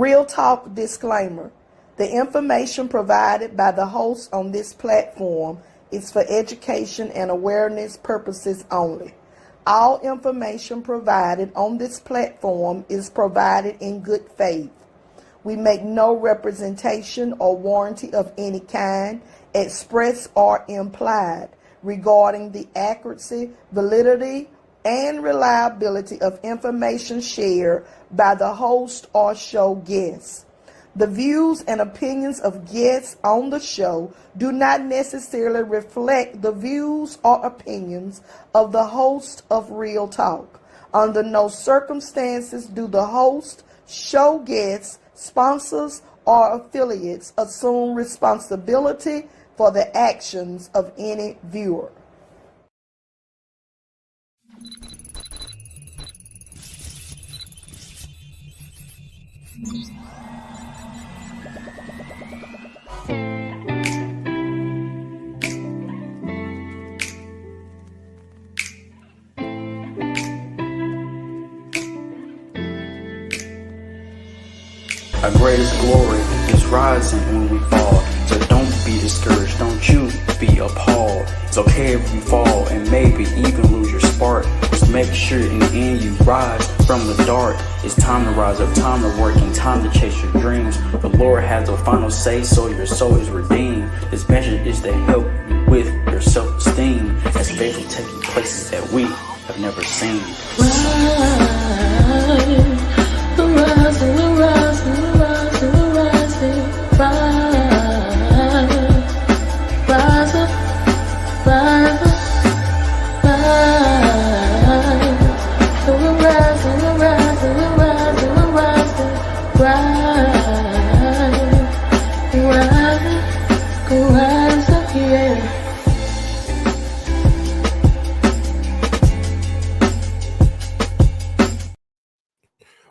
Real Talk disclaimer. The information provided by the host on this platform is for education and awareness purposes only. All information provided on this platform is provided in good faith. We make no representation or warranty of any kind, express or implied, regarding the accuracy, validity, and reliability of information shared by the host or show guests. The views and opinions of guests on the show do not necessarily reflect the views or opinions of the host of Real Talk. Under no circumstances do the host, show guests, sponsors, or affiliates assume responsibility for the actions of any viewer. Our greatest glory is rising when we fall. So don't be discouraged, don't you be appalled. It's okay if you fall and maybe even lose your spark. Just make sure in the end you rise from the dark. It's time to rise up, time to work, and time to chase your dreams. The Lord has the final say, so your soul is redeemed. This message is to help you with your self-esteem, as faith will take you places that we have never seen.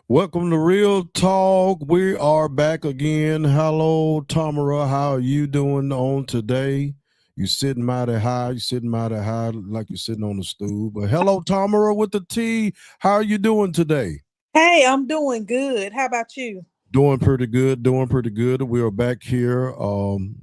Welcome to Real Talk. We are back again. Hello, Tomarra. How are you doing on today? You sitting mighty high. You sitting mighty high like you're sitting on the stool. But hello, Tomarra with the T. How are you doing today? Hey, I'm doing good. How about you? Doing pretty good. Doing pretty good. We are back here.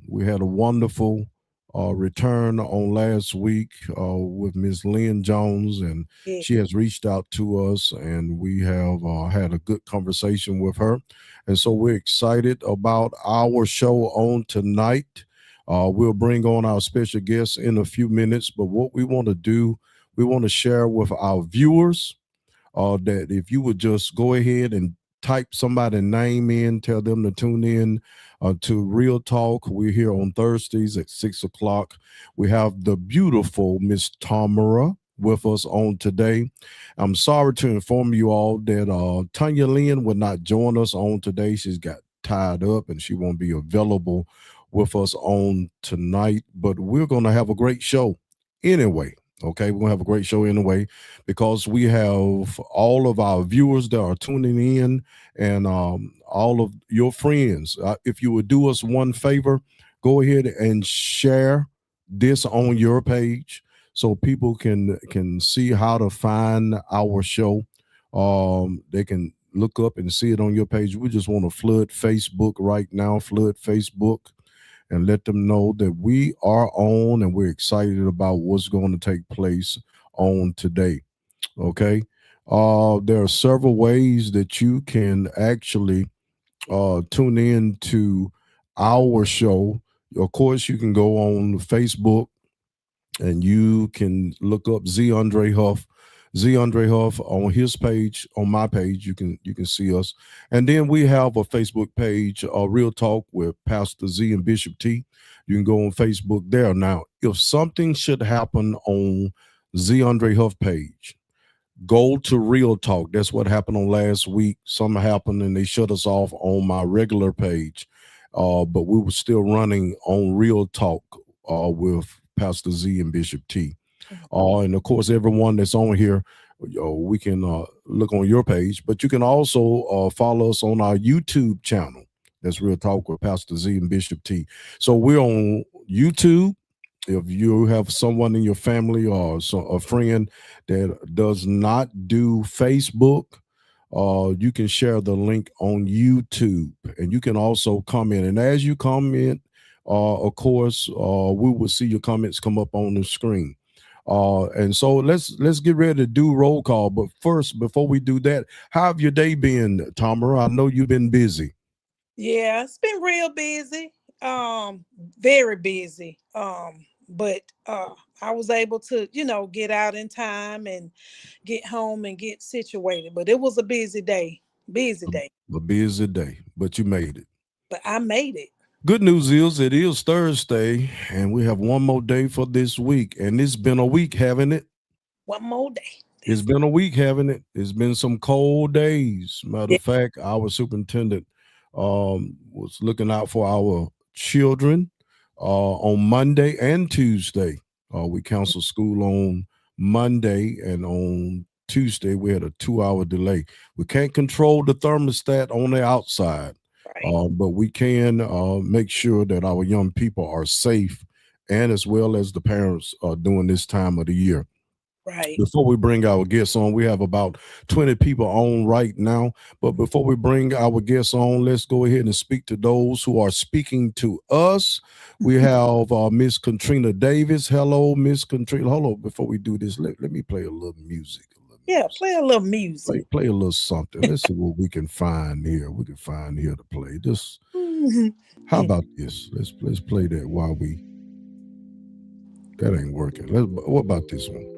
We had a wonderful return on last week with Miss Lynn Jones, and she has reached out to us, and we have had a good conversation with her, and so we're excited about our show on tonight. We'll bring on our special guests in a few minutes, but what we want to do, we want to share with our viewers that if you would just go ahead and type somebody's name in, tell them to tune in to Real Talk. We're here on Thursdays at 6 o'clock. We have the beautiful Miss Tomarra with us on today. I'm sorry to inform you all that Tonya Lynn will not join us on today. She's got tied up and she won't be available with us on tonight, but we're going to have a great show anyway. Okay, we're going to have a great show anyway, because we have all of our viewers that are tuning in, and all of your friends. If you would do us one favor, go ahead and share this on your page so people can see how to find our show. They can look up and see it on your page. We just want to flood Facebook right now, and let them know that we are on and we're excited about what's going to take place on today. Okay. There are several ways that you can actually tune in to our show. Of course, you can go on Facebook and you can look up Z Andre Huff on his page, on my page. You can see us, and then we have a Facebook page, Real Talk with Pastor Z and Bishop T. You can go on Facebook there. Now, if something should happen on Z Andre Huff page, go to Real Talk. That's what happened on last week. Something happened and they shut us off on my regular page, but we were still running on Real Talk with Pastor Z and Bishop T. And of course, everyone that's on here, we can look on your page, but you can also follow us on our YouTube channel. That's Real Talk with Pastor Z and Bishop T. So we're on YouTube. If you have someone in your family or a friend that does not do Facebook, you can share the link on YouTube, and you can also comment. And as you comment, of course, we will see your comments come up on the screen. And so let's get ready to do roll call. But first, before we do that, how have your day been, Tomarra? I know you've been busy. Yeah, it's been real busy. Very busy. But I was able to, get out in time and get home and get situated. But it was a busy day. Busy day. A busy day, but you made it. But I made it. Good news is it is Thursday, and we have one more day for this week. And it's been a week, haven't it? One more day. It's been a week, haven't it? It's been some cold days. Matter of fact, our superintendent was looking out for our children on Monday and Tuesday. We canceled school on Monday, and on Tuesday we had a 2-hour delay. We can't control the thermostat on the outside, Right. but we can make sure that our young people are safe, and as well as the parents during this time of the year. Right. Before we bring our guests on, we have about 20 people on right now. But before we bring our guests on, let's go ahead and speak to those who are speaking to us. We have Miss Katrina Davis. Hello, Miss Katrina. Hold on, before we do this, let me play a little music. Yeah, play a little music. Play a little something. Let's see what we can find here. We can find here to play. Just how about this? Let's play that while we. That ain't working. What about this one?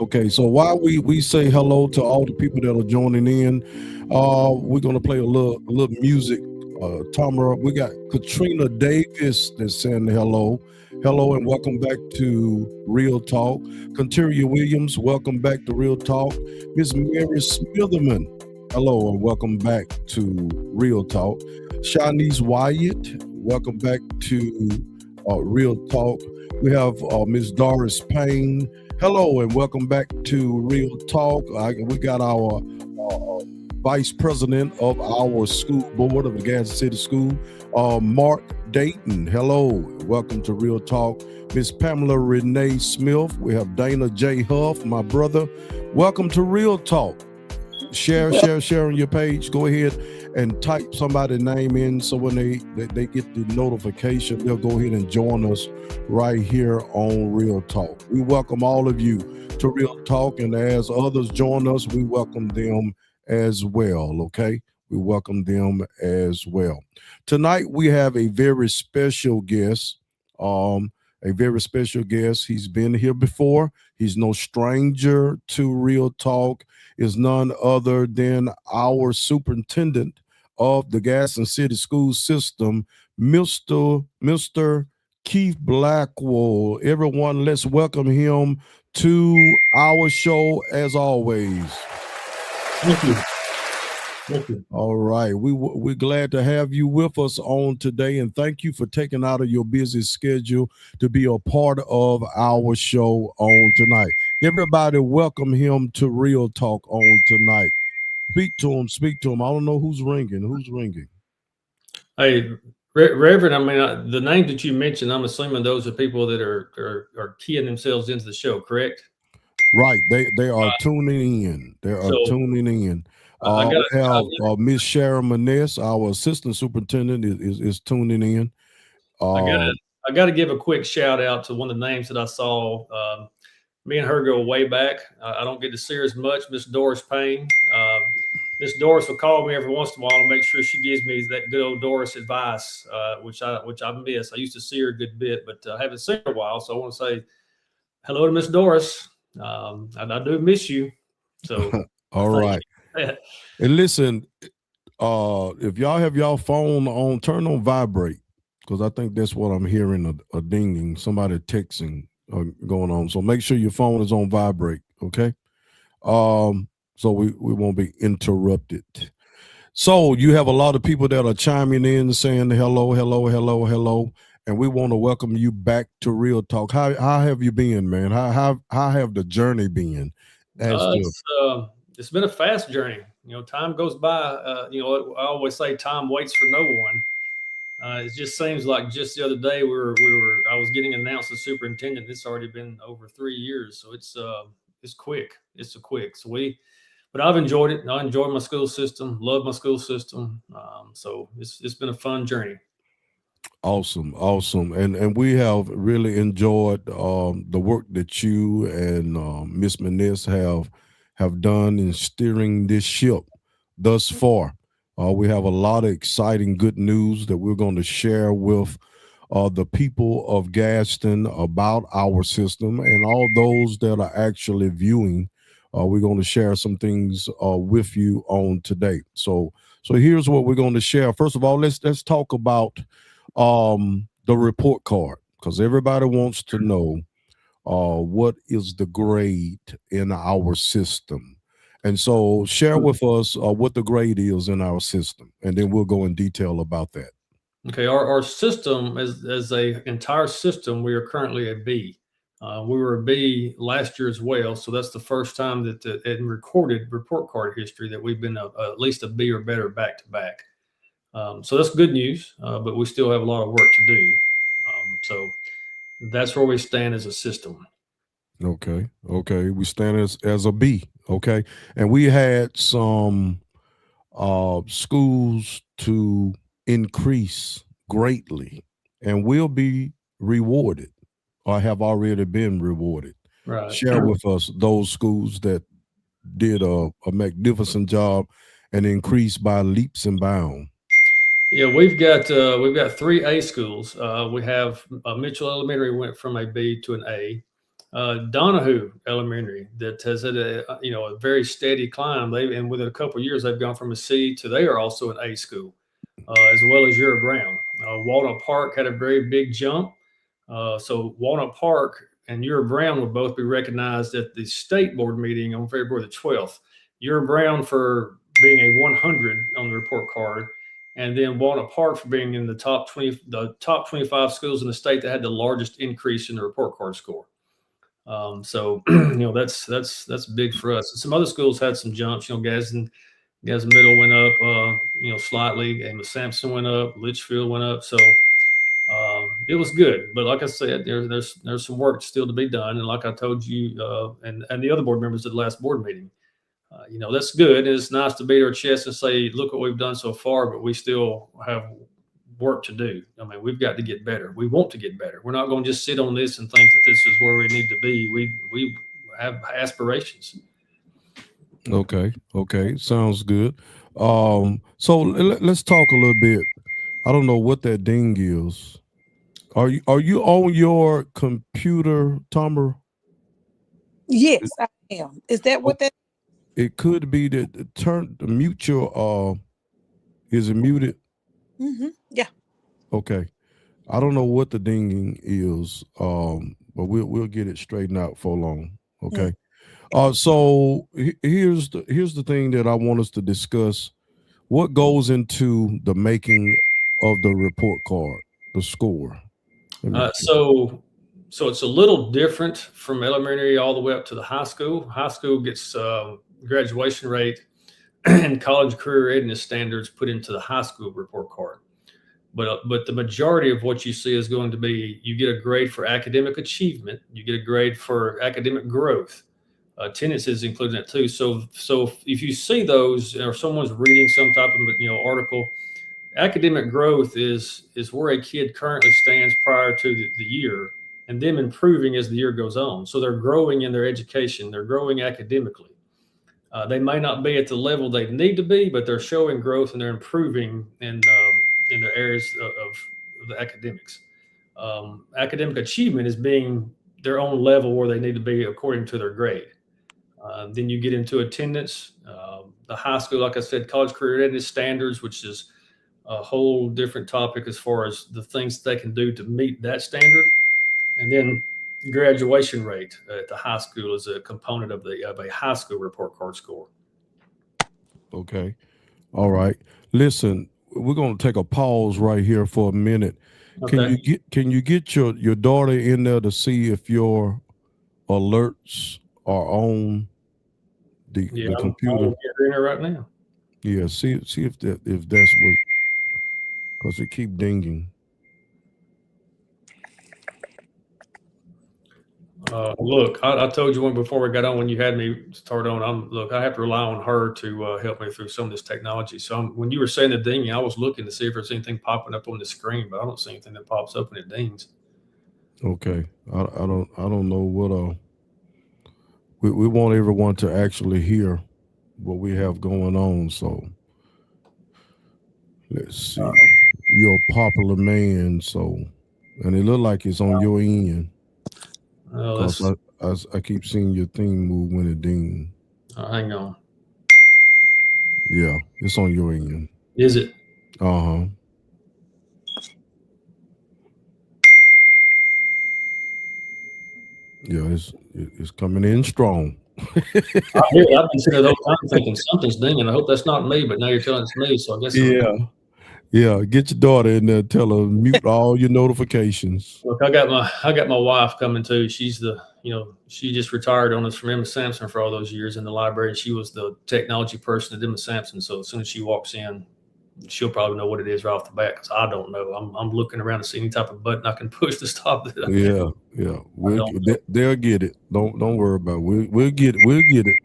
Okay, so while we say hello to all the people that are joining in, we're gonna play a little music. Tomarra, we got Katrina Davis that's saying hello. Hello and welcome back to Real Talk. Conteria Williams, welcome back to Real Talk. Miss Mary Smitherman, hello and welcome back to Real Talk. Shanice Wyatt, welcome back to Real Talk. We have Miss Doris Payne. Hello and welcome back to Real Talk. We got our Vice President of our school board of the Gadsden City School, Mark Dayton. Hello, welcome to Real Talk. Miss Pamela Renee Smith. We have Dana J. Huff, my brother. Welcome to Real Talk. Share on your page. Go ahead and type somebody's name in, so when they get the notification, they'll go ahead and join us right here on Real Talk. We welcome all of you to Real Talk, and as others join us, we welcome them as well. Okay, we welcome them as well. Tonight we have a very special guest. He's been here before. He's no stranger to Real Talk. Is none other than our superintendent of the Gadsden City School System, Mr. Keith Blackwell. Everyone, let's welcome him to our show as always. Thank you. Thank you. All right. We're glad to have you with us on today, and thank you for taking out of your busy schedule to be a part of our show on tonight. Everybody welcome him to Real Talk on tonight. Speak to him. I don't know who's ringing. Hey, Reverend, I mean, the names that you mentioned, I'm assuming those are people that are keying themselves into the show, correct? Right. They are tuning in. They are tuning in. We have Miss Sharon Maness, our assistant superintendent, is tuning in. I got to give a quick shout out to one of the names that I saw. Me and her go way back. I don't get to see her as much. Miss Doris Payne. Miss Doris will call me every once in a while and make sure she gives me that good old Doris advice, which I miss. I used to see her a good bit, but I haven't seen her in a while. So I want to say hello to Miss Doris. I do miss you. So all right. And listen, if y'all have y'all phone on, turn on vibrate, because I think that's what I'm hearing, a dinging, somebody texting going on. So make sure your phone is on vibrate, okay? So we won't be interrupted. So you have a lot of people that are chiming in saying hello, and we want to welcome you back to Real Talk. How have you been, man? How have the journey been? It's been a fast journey. Time goes by. I always say time waits for no one. It just seems like just the other day I was getting announced as superintendent. It's already been over 3 years, so it's quick. So but I've enjoyed it. I enjoy my school system, love my school system. So it's been a fun journey. Awesome, awesome, and we have really enjoyed the work that you and Miss Menes have done in steering this ship thus far. We have a lot of exciting good news that we're going to share with the people of Gadsden about our system, and all those that are actually viewing. We're going to share some things with you on today. So here's what we're going to share. First of all, let's talk about the report card, because everybody wants to know what is the grade in our system. And so share with us what the grade is in our system, and then we'll go in detail about that. Okay, our system as a entire system, we are currently a B. We were a B last year as well, so that's the first time that in recorded report card history that we've been at least a B or better back to back. So that's good news, but we still have a lot of work to do. So that's where we stand as a system. Okay. We stand as a B. Okay. And we had some schools to increase greatly and will be rewarded or have already been rewarded. Right. Share with us those schools that did a magnificent job and increased by leaps and bounds. Yeah, we've got 3 A schools. We have Mitchell Elementary went from a B to an A. Donahue Elementary that has had a very steady climb. And within a couple of years they've gone from a C to they are also an A school, as well as Ura Brown. Walnut Park had a very big jump. So Walnut Park and Ura Brown will both be recognized at the state board meeting on February the 12th. Ura Brown for being a 100 on the report card, and then Walnut Park for being in the top 25 schools in the state that had the largest increase in the report card score. So that's big for us. And some other schools had some jumps. Gadsden Middle went up, slightly, and Sampson went up, Litchfield went up. So it was good. But like I said, there's some work still to be done. And like I told you, and the other board members at the last board meeting, that's good. It's nice to beat our chest and say, look what we've done so far, but we still have work to do. I mean, we've got to get better. We want to get better. We're not going to just sit on this and think that this is where we need to be. We have aspirations. Okay. Sounds good. So let's talk a little bit. I don't know what that ding is. Are you on your computer, Tomarra? Yes, I am. Is that what that? It could be that mute your is it muted? Yeah. Okay. I don't know what the dinging is, but we'll get it straightened out for long. Okay. So here's the thing that I want us to discuss. What goes into the making of the report card, the score? So it's a little different from elementary all the way up to the high school. High school gets graduation rate and college career readiness standards put into the high school report card. But the majority of what you see is going to be, you get a grade for academic achievement, you get a grade for academic growth. Attendance is included in that too. So if you see those, or someone's reading some type of article, academic growth is where a kid currently stands prior to the year, and them improving as the year goes on. So they're growing in their education, they're growing academically. They may not be at the level they need to be, but they're showing growth and they're improving in their areas of the academics. Academic achievement is being their own level where they need to be according to their grade. Then you get into attendance, the high school, like I said, college career readiness standards, which is a whole different topic as far as the things they can do to meet that standard. And then graduation rate at the high school is a component of a high school report card score. Okay. All right. Listen, we're going to take a pause right here for a minute. Okay. Can you get your daughter in there to see if your alerts are on the computer? I'm getting her right now. Yeah, see if that's what, because it keep dinging. Look, I told you one before we got on when you had me start on. Look, I have to rely on her to help me through some of this technology. So when you were saying the dinging, I was looking to see if there's anything popping up on the screen, but I don't see anything that pops up when it dings. Okay, I don't know what we want everyone to actually hear what we have going on. So let's see. You're a popular man, so and it look like it's on your end. Because I keep seeing your thing move when it ding. Hang on. Yeah, it's on your end. Is it? Uh-huh. Yeah, it's coming in strong. I hear it. I've been sitting there the whole time thinking something's dinging. I hope that's not me, but now you're telling it's me, so I guess. Yeah. Get your daughter in there. Tell her mute all your notifications. Look, I got my wife coming too. She's she just retired on us from Emma Sampson for all those years in the library, and she was the technology person at Emma Sampson. So as soon as she walks in, she'll probably know what it is right off the bat, because I don't know. I'm looking around to see any type of button I can push to stop it. Yeah. They'll get it. Don't worry about it. We'll get it. We'll get it.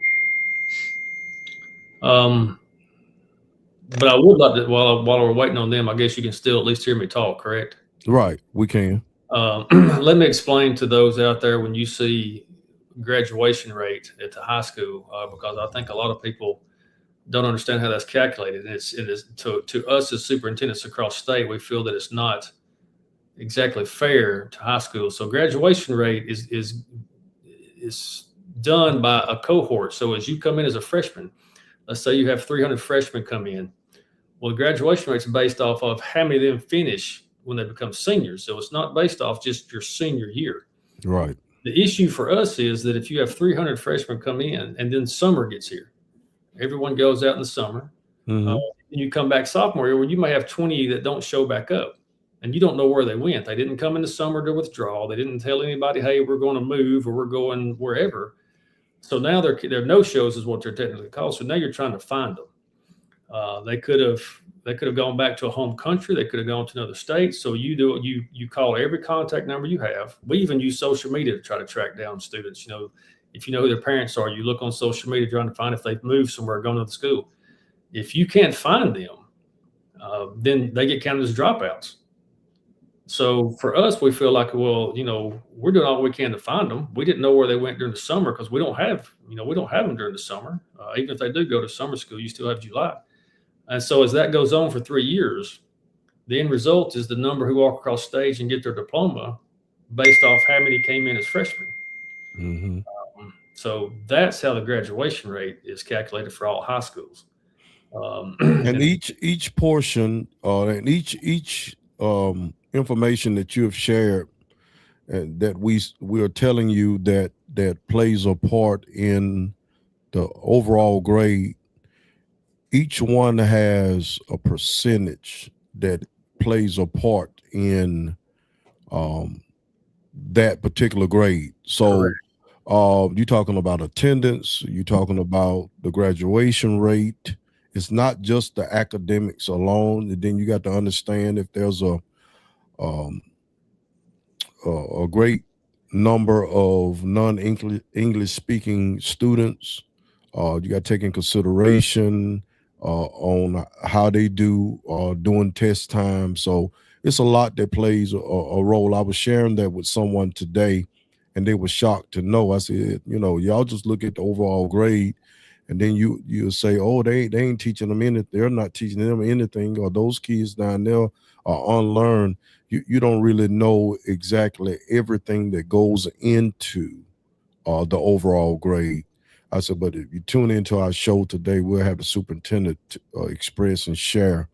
But I would like to, while we're waiting on them, I guess you can still at least hear me talk, correct? Right, we can. Let me explain to those out there when you see graduation rate at the high school, because I think a lot of people don't understand how that's calculated. It is to us as superintendents across state, we feel that it's not exactly fair to high school. So graduation rate is done by a cohort. So as you come in as a freshman, let's say you have 300 freshmen come in. Well, the graduation rate is based off of how many of them finish when they become seniors. So it's not based off just your senior year. Right. The issue for us is that if you have 300 freshmen come in and then summer gets here, everyone goes out in the summer, and you come back sophomore year, where you may have 20 that don't show back up, and you don't know where they went. They didn't come in the summer to withdraw. They didn't tell anybody, hey, we're going to move or we're going wherever. So now they're no-shows is what they're technically called. So now you're trying to find them. They could have gone back to a home country. They could have gone to another state. So you call every contact number you have. We even use social media to try to track down students. If you know who their parents are, you look on social media trying to find if they've moved somewhere, going to the school. If you can't find them, then they get counted as dropouts. So for us, we feel like, well, we're doing all we can to find them. We didn't know where they went during the summer because we don't have them during the summer. Even if they do go to summer school, you still have July. And so as that goes on for 3 years, the end result is the number who walk across stage and get their diploma based off how many came in as freshmen. Mm-hmm. So that's how the graduation rate is calculated for all high schools. And each portion and each information that you have shared and that we are telling you that plays a part in the overall grade, each one has a percentage that plays a part in that particular grade. So you're talking about attendance, you're talking about the graduation rate. It's not just the academics alone. And then you got to understand if there's a great number of non-English speaking students. You got to take in consideration on how they do during test time. So it's a lot that plays a role. I was sharing that with someone today, and they were shocked to know. I said, y'all just look at the overall grade, and then you'll say, oh, they ain't teaching them anything. They're not teaching them anything, or those kids down there are unlearned. You don't really know exactly everything that goes into the overall grade. I said, but if you tune into our show today, we'll have the superintendent express and share.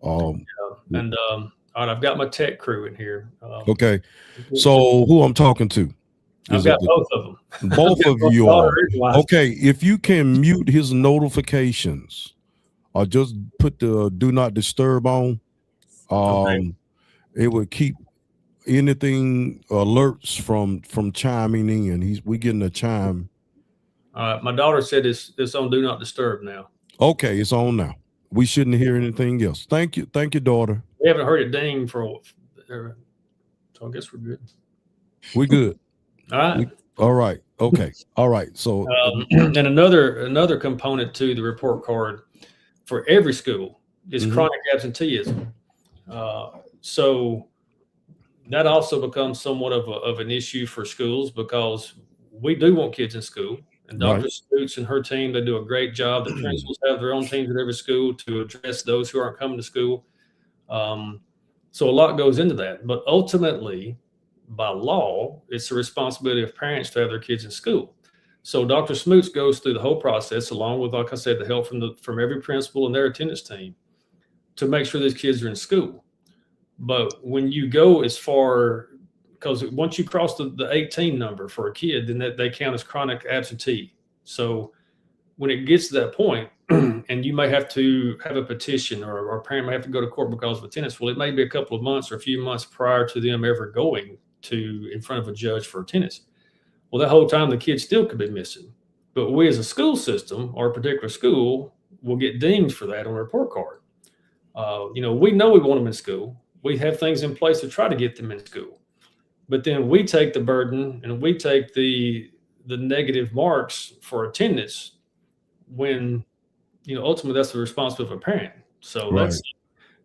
All right, I've got my tech crew in here. Okay, so who I'm talking to? I've got both of them. Both of you are. Okay, if you can mute his notifications or just put the do not disturb on, it would keep anything alerts from chiming in. We getting a chime. My daughter said it's on do not disturb now. Okay, it's on now. We shouldn't hear anything else. Thank you, daughter. We haven't heard it ding so I guess we're good. We're good. All right. All right. Okay. All right. So, And another component to the report card for every school is chronic absenteeism. So that also becomes somewhat of an issue for schools, because we do want kids in school. And Dr. Scoots and her team, they do a great job. The principals have their own teams at every school to address those who aren't coming to school. So a lot goes into that. But ultimately, by law, it's the responsibility of parents to have their kids in school. So Dr. Smoots goes through the whole process, along with, like I said, the help from every principal and their attendance team, to make sure these kids are in school. But when you go as far, because once you cross the 18 number for a kid, then they count as chronic absentee. So when it gets to that point, and you may have to have a petition, or a parent may have to go to court because of attendance, well, it may be a couple of months or a few months prior to them ever going to in front of a judge for attendance. Well, that whole time the kid still could be missing. But we as a school system, or a particular school, will get dinged for that on a report card. We know we want them in school. We have things in place to try to get them in school. But then we take the burden and we take the negative marks for attendance, when ultimately that's the responsibility of a parent. So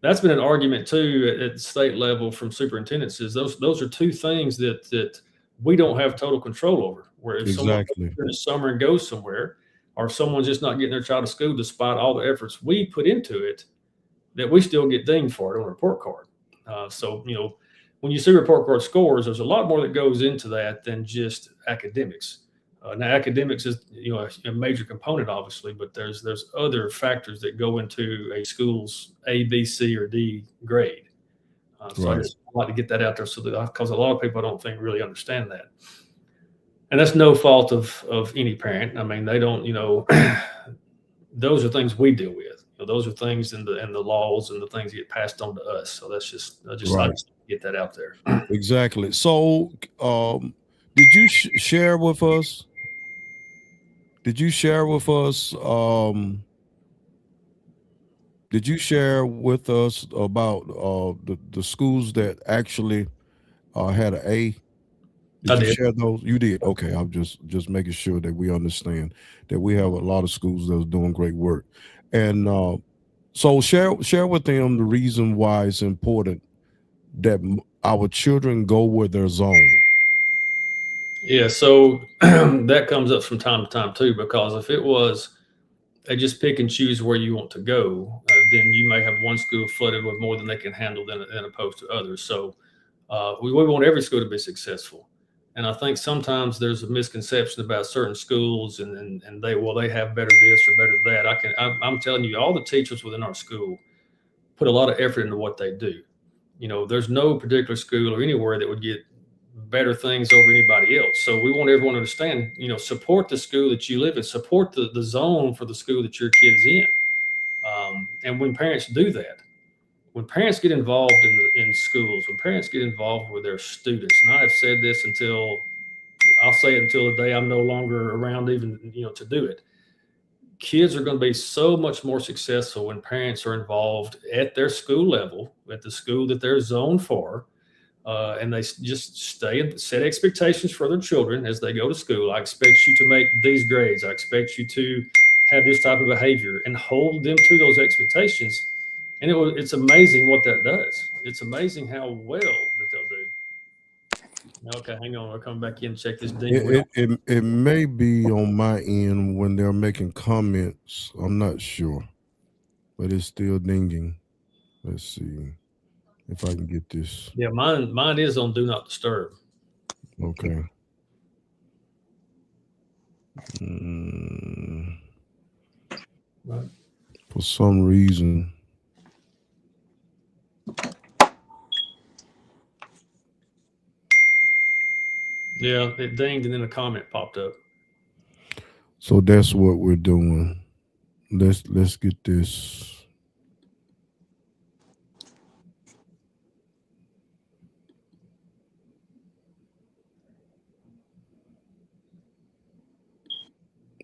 that's been an argument too at the state level from superintendents, is those are two things that we don't have total control over. Where if someone goes in the summer and goes somewhere, or someone's just not getting their child to school despite all the efforts we put into it, that we still get dinged for it on a report card. So when you see report card scores, there's a lot more that goes into that than just academics. Now, academics is a major component, obviously, but there's other factors that go into a school's A, B, C, or D grade. So I just like to get that out there, so that, because a lot of people I don't think really understand that, and that's no fault of any parent. I mean, they don't. Those are things we deal with. Those are things in the laws and the things that get passed on to us. So that's just I just get that out there. Exactly. So, did you share with us? Did you share with us? Did you share with us about the schools that actually had an A? Did you share those? You did. Okay, I'm just making sure that we understand that we have a lot of schools that are doing great work, and so share with them the reason why it's important that our children go with their zone. Yeah, so that comes up from time to time too, because if it was they just pick and choose where you want to go, then you may have one school flooded with more than they can handle than opposed to others. So we want every school to be successful. And I think sometimes there's a misconception about certain schools, and they have better this or better that. I'm telling you, all the teachers within our school put a lot of effort into what they do. There's no particular school or anywhere that would get better things over anybody else. So we want everyone to understand, support the school that you live in, support the zone for the school that your kid's in. And when parents do that, when parents get involved in schools, when parents get involved with their students, and I have said this I'll say it until the day I'm no longer around even, to do it. Kids are going to be so much more successful when parents are involved at their school level, at the school that they're zoned for. And they just stay and set expectations for their children as they go to school. I expect you to make these grades. I expect you to have this type of behavior, and hold them to those expectations. And it's amazing what that does. It's amazing how well that they'll do. Okay, hang on. I'll come back in and check this ding. It may be on my end when they're making comments. I'm not sure, but it's still dinging. Let's see if I can get this. Yeah, mine is on do not disturb. Okay. Right. For some reason. Yeah, it dinged and then a comment popped up. So that's what we're doing. Let's get this.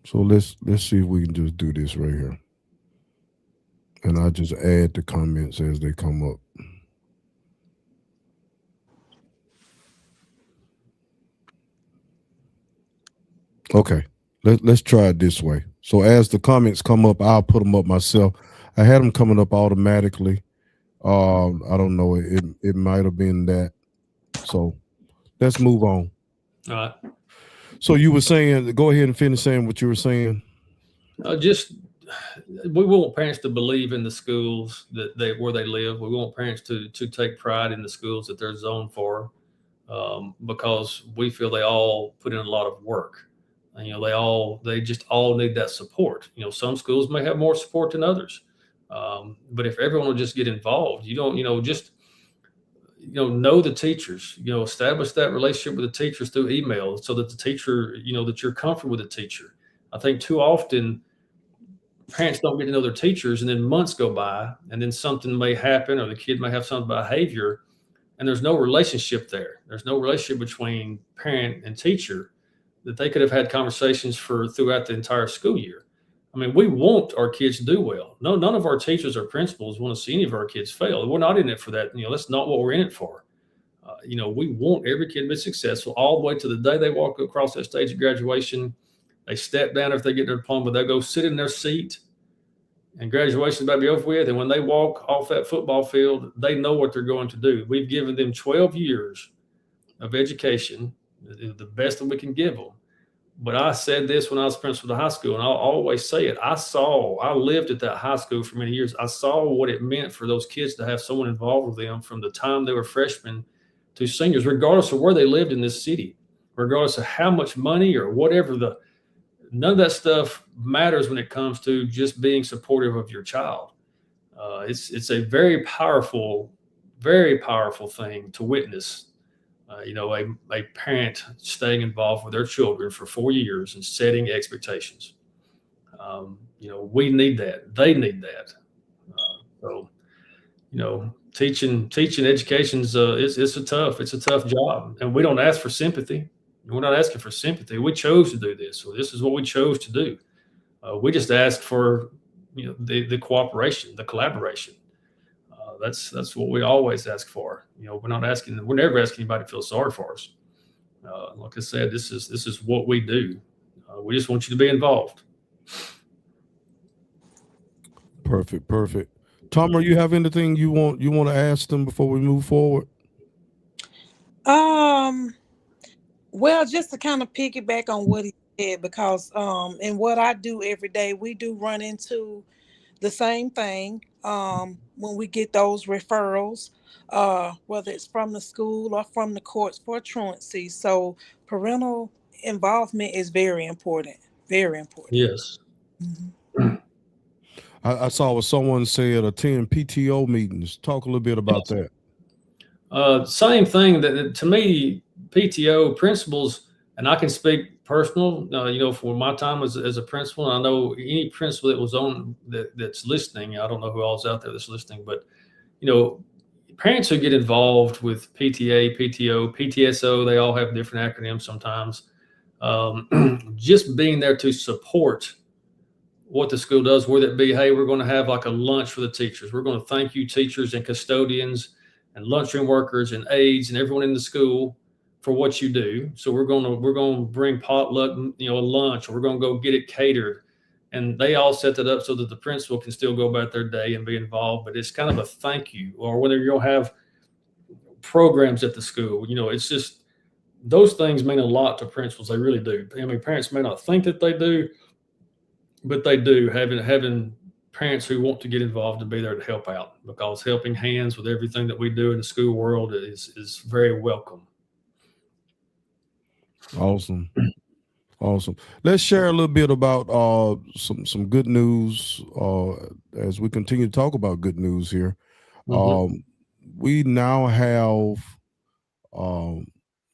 So let's see if we can just do this right here. And I just add the comments as they come up. Okay, let's try it this way. So as the comments come up, I'll put them up myself. I had them coming up automatically. I don't know. It might have been that. So let's move on. All right. So you were saying, go ahead and finish saying what you were saying. We want parents to believe in the schools where they live. We want parents to take pride in the schools that they're zoned for, because we feel they all put in a lot of work. And, they just all need that support. Some schools may have more support than others, but if everyone will just get involved, know the teachers, establish that relationship with the teachers through email, so that the teacher, that you're comfortable with the teacher. I think too often parents don't get to know their teachers, and then months go by, and then something may happen, or the kid may have some behavior, and there's no relationship there. There's no relationship between parent and teacher that they could have had conversations throughout the entire school year. I mean, we want our kids to do well. No, none of our teachers or principals want to see any of our kids fail. We're not in it for that. That's not what we're in it for. We want every kid to be successful all the way to the day they walk across that stage of graduation. They step down if they get their diploma. They go sit in their seat, and graduation is about to be over with. And when they walk off that football field, they know what they're going to do. We've given them 12 years of education, the best that we can give them. But I said this when I was principal of the high school, and I'll always say it. I lived at that high school for many years. I saw what it meant for those kids to have someone involved with them from the time they were freshmen to seniors, regardless of where they lived in this city, regardless of how much money or whatever. None of that stuff matters when it comes to just being supportive of your child. It's a very powerful thing to witness. A parent staying involved with their children for 4 years and setting expectations. We need that. They need that. Teaching education is it's a tough job, and we don't ask for sympathy. We're not asking for sympathy. We chose to do this. So this is what we chose to do. We just asked for, the cooperation, the collaboration. That's what we always ask for. We're never asking anybody to feel sorry for us. Like I said, this is what we do. We just want you to be involved. Perfect. Tomarra, you have anything you want to ask them before we move forward? Well, just to kind of piggyback on what he said, because in what I do every day, we do run into the same thing when we get those referrals, whether it's from the school or from the courts for truancy. So parental involvement is very important. Very important. Yes. Mm-hmm. I saw what someone said, attend PTO meetings. Talk a little bit about that. Same thing. That to me, PTO principals, and I can speak personal. For my time as a principal, and I know any principal that was on that's listening. I don't know who all's out there that's listening, but parents who get involved with PTA, PTO, PTSO, they all have different acronyms sometimes. Just being there to support what the school does, whether it be, hey, we're going to have like a lunch for the teachers. We're going to thank you, teachers and custodians and lunchroom workers and aides and everyone in the school for what you do. So we're going to bring potluck, a lunch, or we're going to go get it catered. And they all set that up so that the principal can still go about their day and be involved. But it's kind of a thank you. Or whether you'll have programs at the school, it's just, those things mean a lot to principals. They really do. I mean, parents may not think that they do, but they do. Having parents who want to get involved and be there to help out, because helping hands with everything that we do in the school world is very welcome. Awesome. Let's share a little bit about some good news as we continue to talk about good news here. Mm-hmm. We now have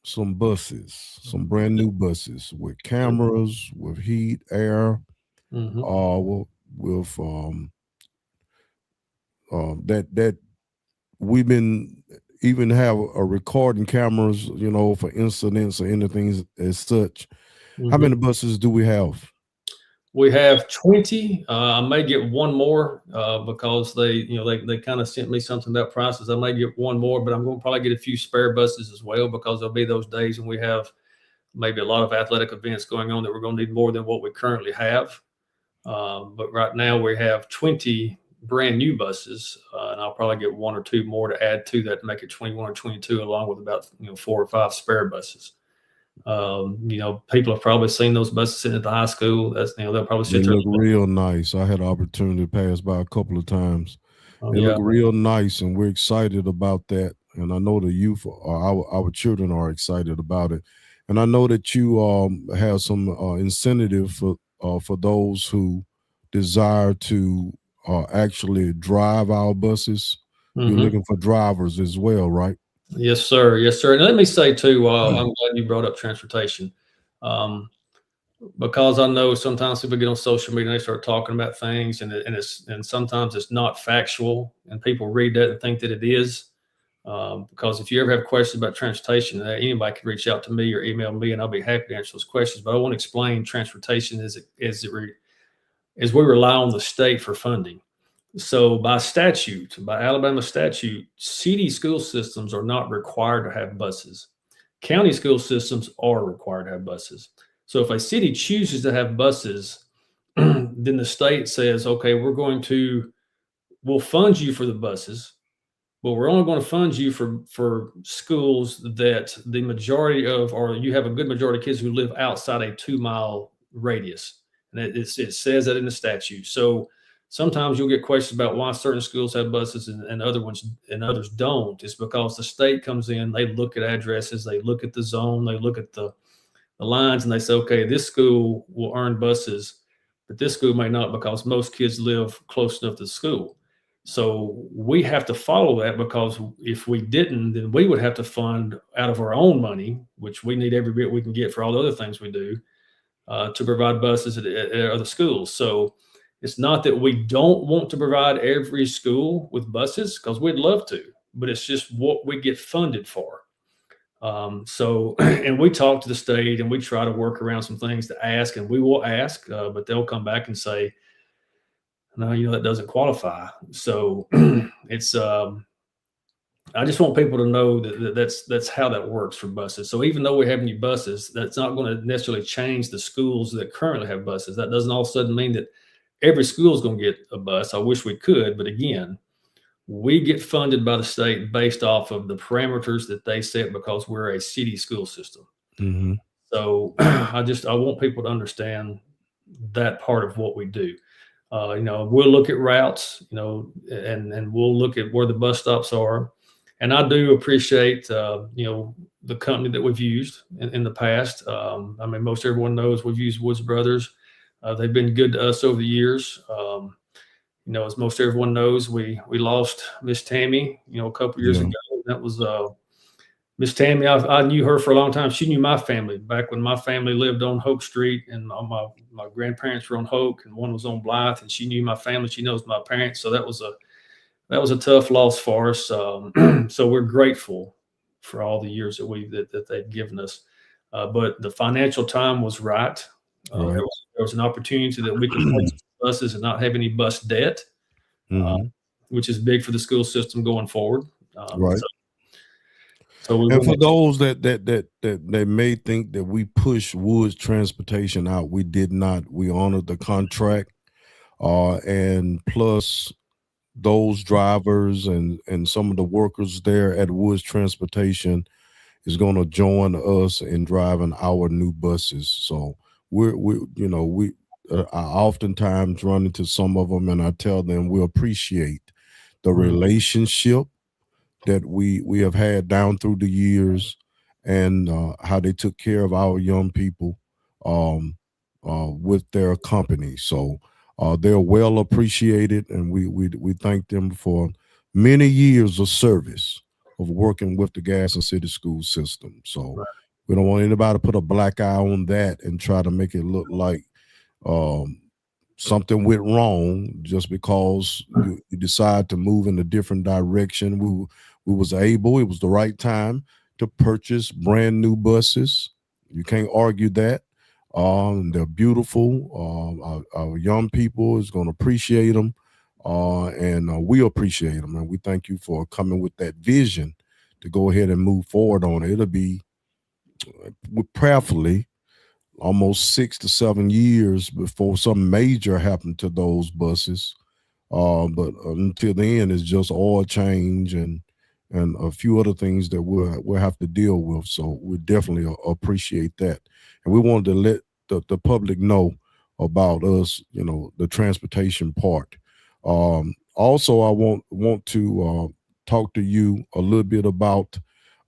some buses, some brand new buses with cameras, with heat, air. Mm-hmm. With that we've been even have a recording cameras, for incidents or anything as such. Mm-hmm. How many buses do we have? We have 20. I may get one more because they kind of sent me something about prices. I may get one more, but I'm going to probably get a few spare buses as well, because there'll be those days when we have maybe a lot of athletic events going on that we're going to need more than what we currently have. But right now we have 20 brand new buses, and I'll probably get 1 or 2 more to add to that to make it 21 or 22, along with about 4 or 5 spare buses. People have probably seen those buses sitting at the high school. That's they'll probably sit They there. look real nice. I had an opportunity to pass by a couple of times. They Yeah. look real nice, and we're excited about that. And I know the youth, our children, are excited about it. And I know that you have some incentive for those who desire to actually drive our buses. You're Mhm. looking for drivers as well, right? Yes, sir. Yes, sir. And let me say too, I'm glad you brought up transportation, because I know sometimes people get on social media and they start talking about things, and sometimes it's not factual, and people read that and think that it is. Because if you ever have questions about transportation, anybody can reach out to me or email me, and I'll be happy to answer those questions. But I want to explain transportation as we rely on the state for funding. So by statute, by Alabama statute, city school systems are not required to have buses. County school systems are required to have buses. So if a city chooses to have buses, then the state says, okay, we'll fund you for the buses, but we're only going to fund you for schools that the majority of, or you have a good majority of kids who live outside a 2-mile radius. And it says that in the statute. So sometimes you'll get questions about why certain schools have buses and others don't. It's because the state comes in, they look at addresses, they look at the zone, they look at the lines, and they say, okay, this school will earn buses, but this school may not, because most kids live close enough to the school. So we have to follow that, because if we didn't, then we would have to fund out of our own money, which we need every bit we can get for all the other things we do, to provide buses at other schools. So it's not that we don't want to provide every school with buses, because we'd love to, but it's just what we get funded for. And we talk to the state, and we try to work around some things to ask, and we will ask, but they'll come back and say, no, that doesn't qualify. So it's, I just want people to know that's how that works for buses. So even though we have new buses, that's not going to necessarily change the schools that currently have buses. That doesn't all of a sudden mean that every school is going to get a bus. I wish we could, but again, we get funded by the state based off of the parameters that they set, because we're a city school system. Mm-hmm. So I want people to understand that part of what we do. We'll look at routes, and we'll look at where the bus stops are. And I do appreciate, the company that we've used in the past. Most everyone knows we've used Woods Brothers. They've been good to us over the years. As most everyone knows, we lost Miss Tammy, a couple years ago. That was Miss Tammy. I knew her for a long time. She knew my family back when my family lived on Hope Street, and my grandparents were on Hope, and one was on Blythe, and she knew my family. She knows my parents. So that was a tough loss for us. So we're grateful for all the years that they've given us. But the financial time was right. Right. There was an opportunity that we could purchase buses and not have any bus debt, which is big for the school system going forward. Right. And for those that may think that we push Woods Transportation out, we did not. We honored the contract, and plus those drivers and some of the workers there at Woods Transportation is going to join us in driving our new buses. So I oftentimes run into some of them, and I tell them we appreciate the relationship that we have had down through the years, and how they took care of our young people with their company. So they're well appreciated, and we thank them for many years of service of working with the Gadsden City School System. So we don't want anybody to put a black eye on that and try to make it look like something went wrong just because you decide to move in a different direction. We was able, it was the right time to purchase brand new buses. You can't argue that. They're beautiful. Our young people is going to appreciate them, and we appreciate them. And we thank you for coming with that vision to go ahead and move forward on it. It'll be prayerfully, almost 6 to 7 years before something major happened to those buses. But until then, it's just oil change and a few other things that we'll have to deal with. So we definitely appreciate that, and we wanted to let the public know about us, the transportation part. Also, I want to talk to you a little bit about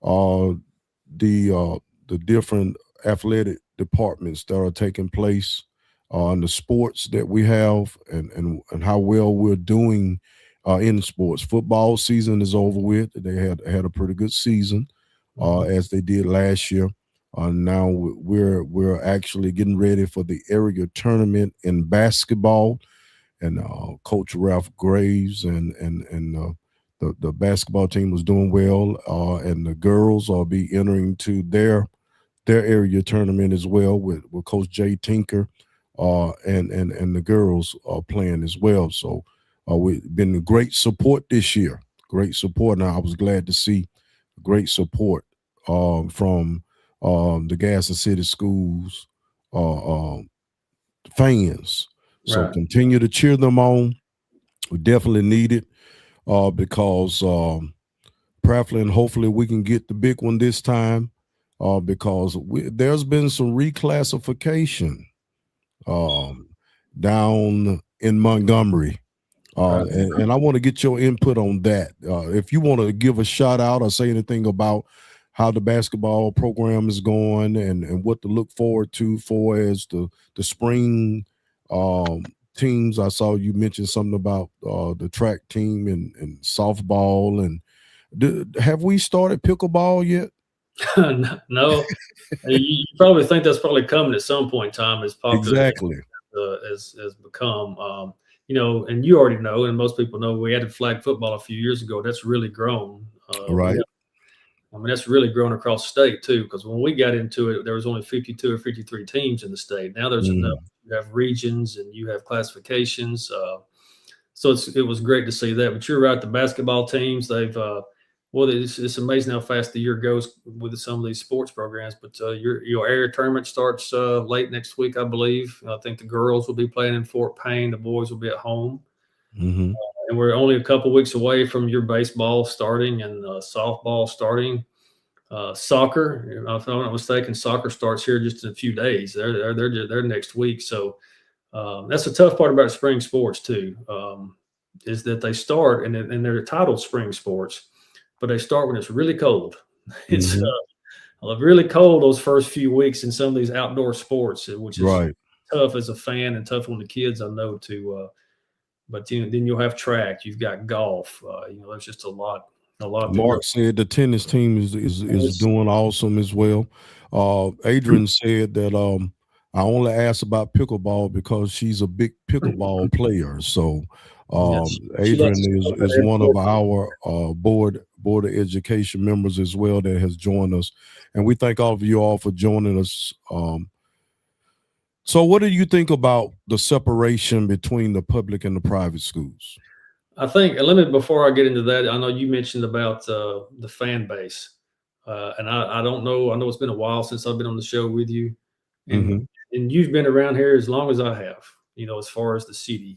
the different athletic departments that are taking place and the sports that we have, and how well we're doing in sports. Football season is over with. They had a pretty good season as they did last year. Now we're actually getting ready for the area tournament in basketball, and Coach Ralph Graves and the basketball team was doing well, and the girls will be entering to their area tournament as well with Coach Jay Tinker, and the girls are playing as well. So we've been great support this year. Great support. Now I was glad to see great support from the Gadsden City Schools fans. So continue to cheer them on. We definitely need it because prayerfully and hopefully we can get the big one this time, because there's been some reclassification down in Montgomery. And I want to get your input on that. If you want to give a shout out or say anything about how the basketball program is going and what to look forward to for as the spring teams. I saw you mention something about the track team and softball. And have we started pickleball yet? No. You probably think that's probably coming at some point in time, as popular exactly as become. And you already know, and most people know, we added flag football a few years ago. That's really grown. Right. That's really grown across the state too, because when we got into it, there was only 52 or 53 teams in the state. Now there's enough. You have regions and you have classifications. So it was great to see that. But you're right, the basketball teams, they've it's amazing how fast the year goes with some of these sports programs. But your area tournament starts late next week, I believe. I think the girls will be playing in Fort Payne. The boys will be at home. Mm-hmm. And we're only a couple weeks away from your baseball starting and softball starting. Soccer, if I'm not mistaken, soccer starts here just in a few days. They're next week. So that's the tough part about spring sports too, is that they start and they're titled spring sports, but they start when it's really cold. It's really cold those first few weeks in some of these outdoor sports, which is tough as a fan and tough on the kids, I know, too. But then you'll have track, you've got golf. There's just a lot. Mark said the tennis team is doing awesome as well. Adrian said that I only asked about pickleball because she's a big pickleball player. So Adrian is one of our board of education members as well that has joined us, and we thank all of you all for joining us. So what do you think about the separation between the public and the private schools? I think, before I get into that, I know you mentioned about the fan base. And I don't know, I know it's been a while since I've been on the show with you. And you've been around here as long as I have, as far as the city.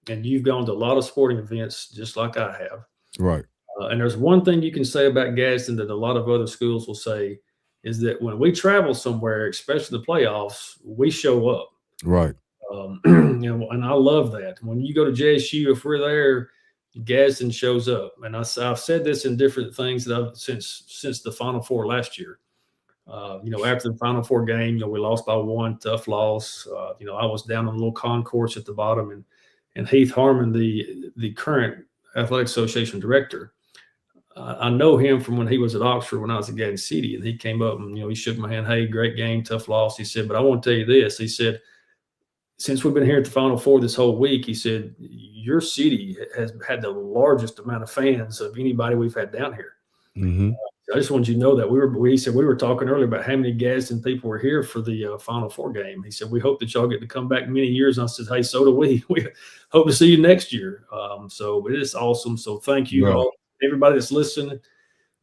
And you've gone to a lot of sporting events just like I have. Right. And there's one thing you can say about Gadsden that a lot of other schools will say, is that when we travel somewhere, especially the playoffs, we show up. Right. And I love that. When you go to JSU, if we're there, Gadsden shows up. And I've said this in different things that since the Final Four last year. After the Final Four game, we lost by one, tough loss. I was down on a little concourse at the bottom, and Heath Harmon, the current Athletic Association director, I know him from when he was at Oxford when I was at Gadsden City, and he came up and he shook my hand. Hey, great game, tough loss. He said, but I want to tell you this. He said, since we've been here at the Final Four this whole week, he said, your city has had the largest amount of fans of anybody we've had down here. I just wanted you to know that he said we were talking earlier about how many Gadsden people were here for the Final Four game. He said, we hope that y'all get to come back many years. And I said, hey, so do we. We hope to see you next year. So it is awesome. So thank you all, everybody that's listening.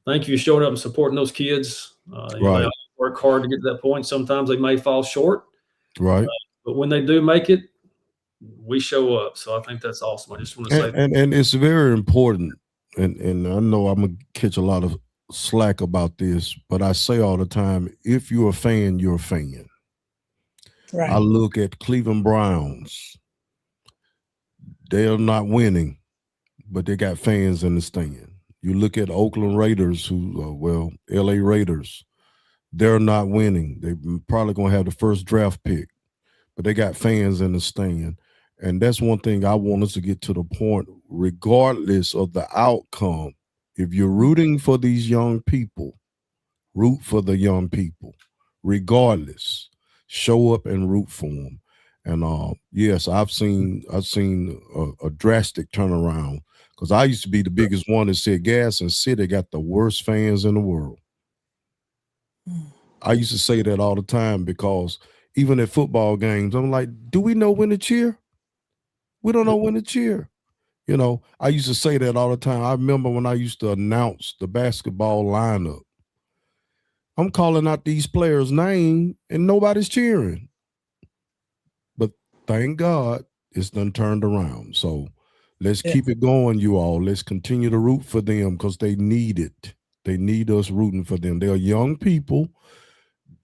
Thank you for showing up and supporting those kids. They work hard to get to that point. Sometimes they may fall short, Right. but when they do make it, we show up. So I think that's awesome. I just want to say And it's very important. And I know I'm gonna catch a lot of slack about this, but I say all the time, if you're a fan, you're a fan. Right. I look at Cleveland Browns. They're not winning, but they got fans in the stand. You look at Oakland Raiders, who, LA Raiders, they're not winning. They probably going to have the first draft pick, but they got fans in the stand. And that's one thing I want us to get to the point, regardless of the outcome. If you're rooting for these young people, root for the young people, regardless. Show up and root for them. And yes, I've seen a drastic turnaround, because I used to be the biggest one that said Gadsden City got the worst fans in the world. I used to say that all the time, because even at football games, I'm like, do we know when to cheer? We don't know when to cheer. You know, I used to say that all the time. I remember when I used to announce the basketball lineup, I'm calling out these players' name and nobody's cheering. But thank God it's done turned around. So let's keep it going, you all. Let's continue to root for them, because they need it. They need us rooting for them. They're young people.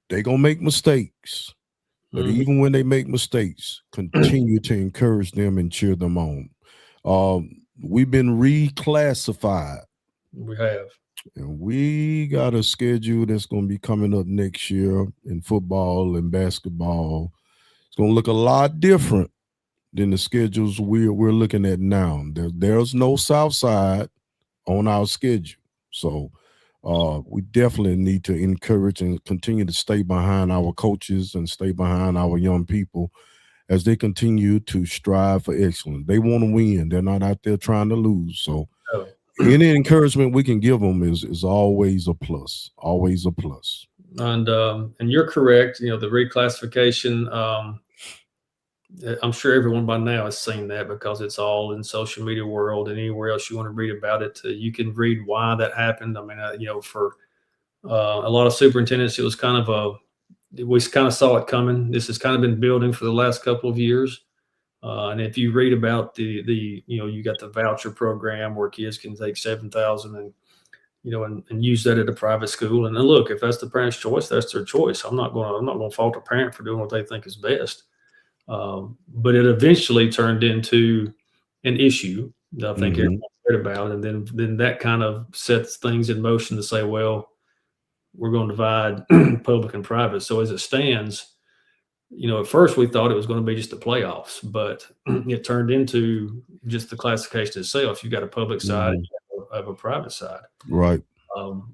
They're going to make mistakes. But even when they make mistakes, continue to encourage them and cheer them on. We've been reclassified. We have. And we got a schedule that's going to be coming up next year in football and basketball. It's going to look a lot different than the schedules we're looking at now. There's no South Side on our schedule. So we definitely need to encourage and continue to stay behind our coaches and stay behind our young people as they continue to strive for excellence. They want to win. They're not out there trying to lose. So any encouragement we can give them is always a plus, always a plus. And you're correct. You know, the reclassification, I'm sure everyone by now has seen that, because it's all in social media world, and anywhere else you want to read about it, you can read why that happened. I mean, you know, for a lot of superintendents, it was kind of we kind of saw it coming. This has kind of been building for the last couple of years. And if you read about the you know, you got the voucher program where kids can take $7,000 and, you know, and use that at a private school. And then look, if that's the parent's choice, that's their choice. I'm not going to fault a parent for doing what they think is best. But it eventually turned into an issue that I think everyone heard about. And then that kind of sets things in motion to say, well, we're going to divide public and private. So as it stands, you know, at first we thought it was going to be just the playoffs, but it turned into just the classification itself. You got a public side and you have a private side. Right.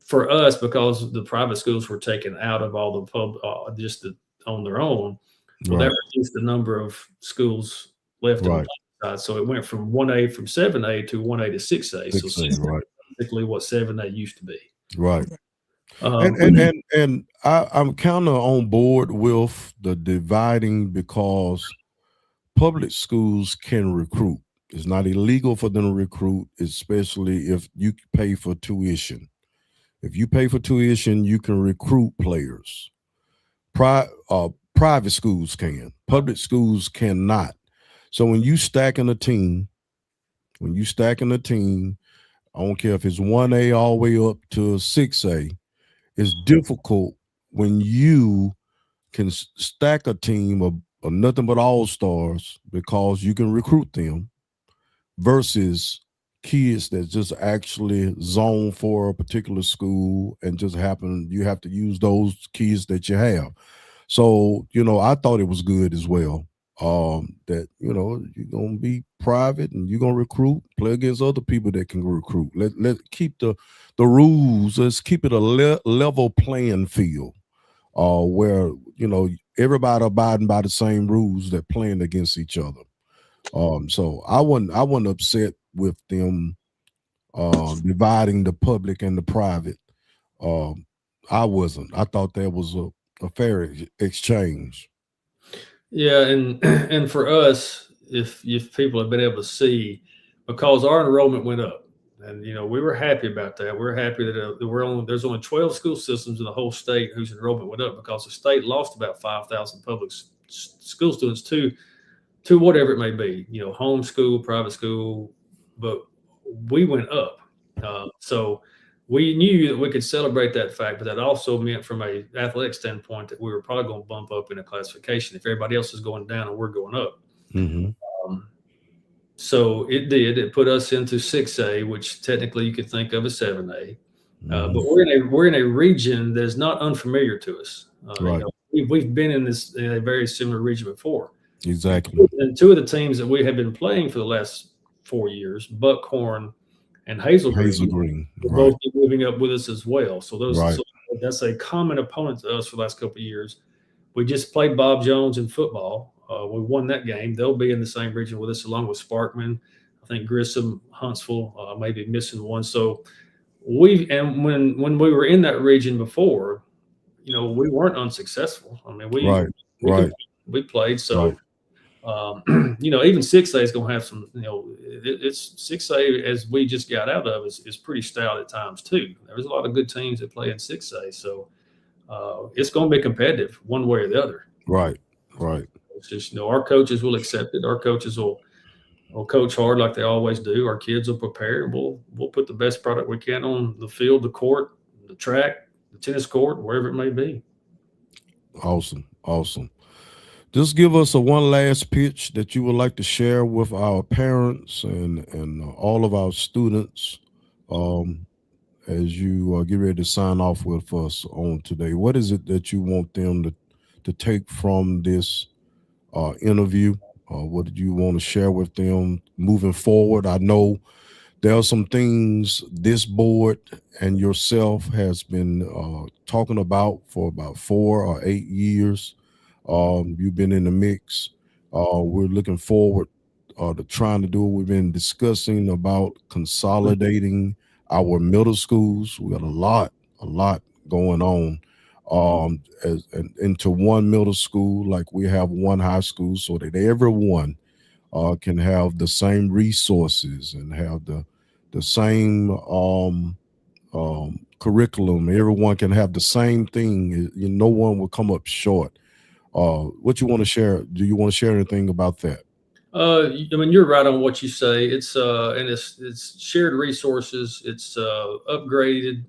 For us, because the private schools were taken out of all the on their own, well, that reduced the number of schools left on the side. So it went from 1A, from 7A to 1A to 6A. So 6A, basically what 7A used to be. Right. And I'm kind of on board with the dividing, because public schools can recruit. It's not illegal for them to recruit, especially if you pay for tuition. If you pay for tuition, you can recruit players. Private schools can. Public schools cannot. So when you stacking a team, I don't care if it's 1A all the way up to 6A, it's difficult when you can stack a team of nothing but all-stars, because you can recruit them, versus kids that just actually zone for a particular school and just you have to use those kids that you have. So, you know, I thought it was good as well, that, you know, you're going to be private and you're going to recruit, play against other people that can recruit. Let's keep the rules. Let's keep it a level playing field, where, you know, everybody abiding by the same rules that playing against each other. So I wasn't upset with them dividing the public and the private. I wasn't. I thought that was a fair exchange. Yeah, and for us, if people have been able to see, because our enrollment went up, And, we were happy about that. We're happy that there's only 12 school systems in the whole state whose enrollment went up, because the state lost about 5,000 public school students to whatever it may be, homeschool, private school, but we went up. So we knew that we could celebrate that fact, but that also meant from a athletic standpoint that we were probably going to bump up in a classification if everybody else is going down and we're going up. So it did. It put us into 6A, which technically you could think of as 7A. But we're in a region that is not unfamiliar to us. Right. We've been in a very similar region before. Exactly. And two of the teams that we have been playing for the last 4 years, Buckhorn and Hazel Green, will both be moving up with us as well. So that's a common opponent to us for the last couple of years. We just played Bob Jones in football. We won that game. They'll be in the same region with us, along with Sparkman. I think Grissom, Huntsville, may be missing one. So when we were in that region before, we weren't unsuccessful. I mean, we played. So, even 6A is going to have some, it's 6A as we just got out of is pretty stout at times too. There's a lot of good teams that play in 6A. So it's going to be competitive one way or the other. Right. It's just, our coaches will accept it. Our coaches will coach hard like they always do. Our kids will prepare. We'll put the best product we can on the field, the court, the track, the tennis court, wherever it may be. Awesome. Just give us one last pitch that you would like to share with our parents and all of our students as you get ready to sign off with us on today. What is it that you want them to take from this interview? What did you want to share with them moving forward? I know there are some things this board and yourself has been talking about for about 4 or 8 years. You've been in the mix. We're looking forward to trying to do what we've been discussing about consolidating our middle schools. We got a lot going on into one middle school, like we have one high school, so that everyone can have the same resources and have the same curriculum. Everyone can have the same thing. No one will come up short. What you want to share? Do you want to share anything about that? I mean, you're right on what you say. It's shared resources. It's upgraded.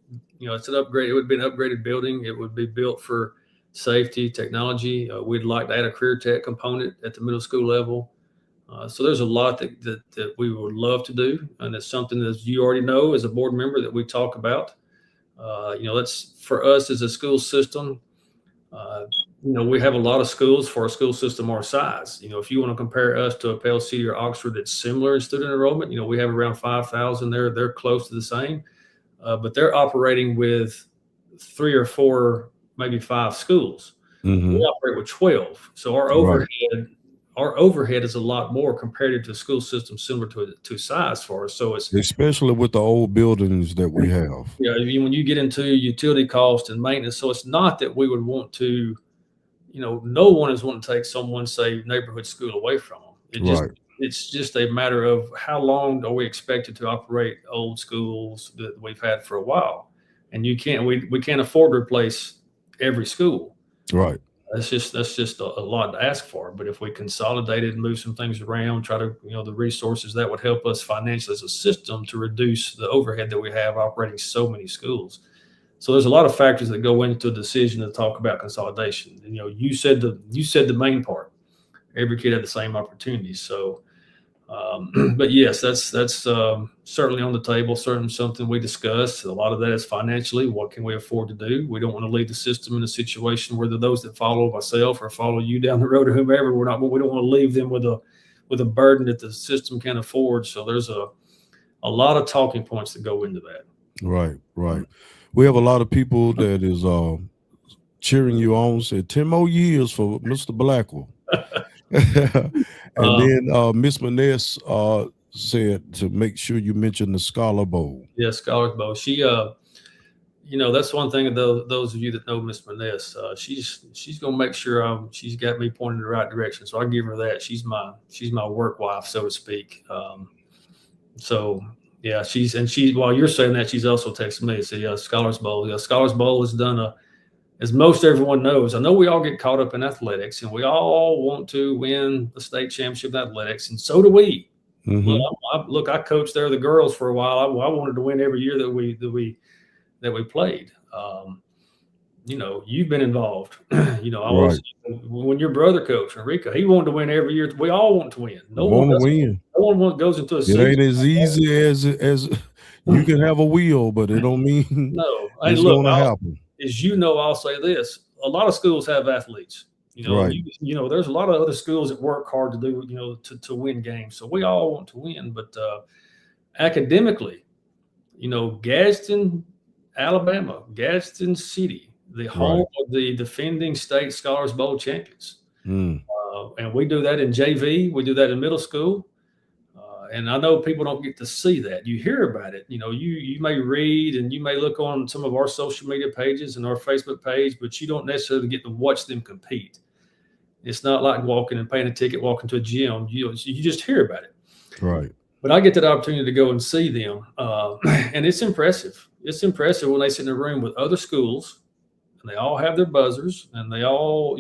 It's an upgrade. It would be an upgraded building. It would be built for safety, technology. We'd like to add a career tech component at the middle school level. So there's a lot that we would love to do, and it's something that you already know as a board member that we talk about. That's for us as a school system. We have a lot of schools for a school system our size. If you want to compare us to a Pell City or Oxford that's similar in student enrollment, we have around 5,000 there. They're close to the same, but they're operating with 3 or 4, maybe 5 schools. We operate with 12. So our overhead is a lot more compared to a school system similar to size for us. So it's especially with the old buildings that we have. When you get into utility cost and maintenance, so it's not that we would want to. No one is wanting to take someone, say, neighborhood school away from them. It's just a matter of how long are we expected to operate old schools that we've had for a while, and we can't afford to replace every school. Right. That's just a lot to ask for. But if we consolidated and move some things around, try to the resources that would help us financially as a system to reduce the overhead that we have operating so many schools. So there's a lot of factors that go into a decision to talk about consolidation. And, you said the main part. Every kid had the same opportunities. So, but yes, that's certainly on the table. Certainly something we discuss. A lot of that is financially. What can we afford to do? We don't want to leave the system in a situation where those that follow myself or follow you down the road or whomever, we don't want to leave them with a burden that the system can't afford. So there's a lot of talking points that go into that. Right. We have a lot of people that is cheering you on, said 10 more years for Mr. Blackwell. And then Miss Maness said to make sure you mention the Scholar Bowl. Yeah, Scholars Bowl. She, that's one thing of those of you that know Miss Maness. She's gonna make sure she's got me pointed in the right direction. So I give her that. She's my work wife, so to speak. So Yeah, she while you're saying that, she's also texted me and said, yeah, Scholars Bowl. Yeah, Scholars Bowl has done as most everyone knows. I know we all get caught up in athletics, and we all want to win the state championship in athletics, and so do we. Look, I coached there the girls for a while. I wanted to win every year that we played. You've been involved. When your brother coached Enrico, he wanted to win every year. We all want to win. No one goes into a season. It ain't as easy as you can have a wheel, but it don't mean no. It's going to happen. As you know, I'll say this: a lot of schools have athletes. There's a lot of other schools that work hard to do, to win games. So we all want to win, but academically, Gadsden, Alabama, Gadsden City, the home of the defending state Scholars Bowl champions. And we do that in JV. We do that in middle school. And I know people don't get to see that. You hear about it. You may read and you may look on some of our social media pages and our Facebook page, but you don't necessarily get to watch them compete. It's not like walking and paying a ticket, walking to a gym. You just hear about it. Right. But I get that opportunity to go and see them. And it's impressive. It's impressive when they sit in a room with other schools and they all have their buzzers and they all,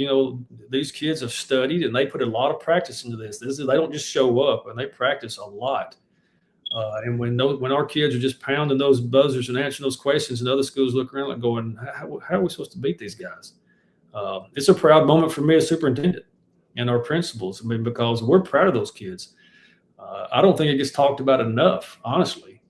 these kids have studied and they put a lot of practice into this. They don't just show up, and they practice a lot. And when our kids are just pounding those buzzers and answering those questions, and other schools look around like going, how are we supposed to beat these guys? It's a proud moment for me as superintendent and our principals. Because we're proud of those kids. I don't think it gets talked about enough, honestly,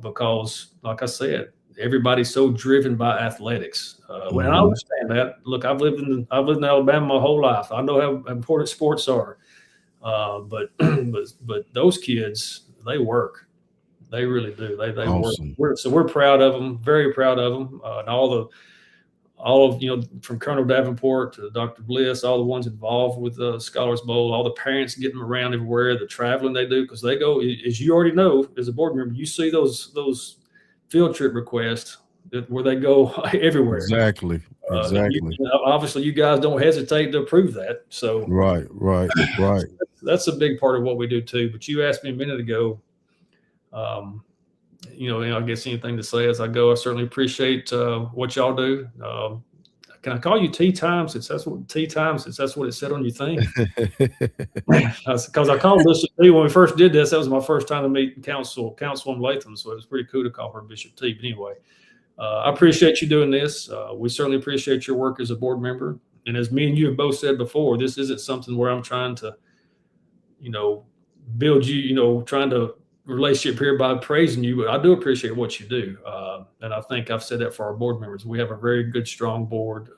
because, like I said, everybody's so driven by athletics. When I understand that, look, I've lived in Alabama my whole life. I know how important sports are, but those kids, they work. They really do. They awesome. work. So we're proud of them, very proud of them, and all of from Colonel Davenport to Dr. Bliss, all the ones involved with the Scholars Bowl, all the parents getting them around everywhere, the traveling they do, because they go, as you already know, as a board member, you see those field trip requests where they go everywhere. Exactly. Obviously, you guys don't hesitate to approve that. So right. That's a big part of what we do too. But you asked me a minute ago, I guess anything to say as I go. I certainly appreciate what y'all do. Can I call you Tea Time since that's what it said on your thing? Because I called Bishop T when we first did this. That was my first time to meet Councilwoman Latham, so it was pretty cool to call her Bishop T. But anyway, I appreciate you doing this. We certainly appreciate your work as a board member. And as me and you have both said before, this isn't something where I'm trying to, build you, trying to relationship here by praising you, but I do appreciate what you do. And I think I've said that for our board members. We have a very good, strong board,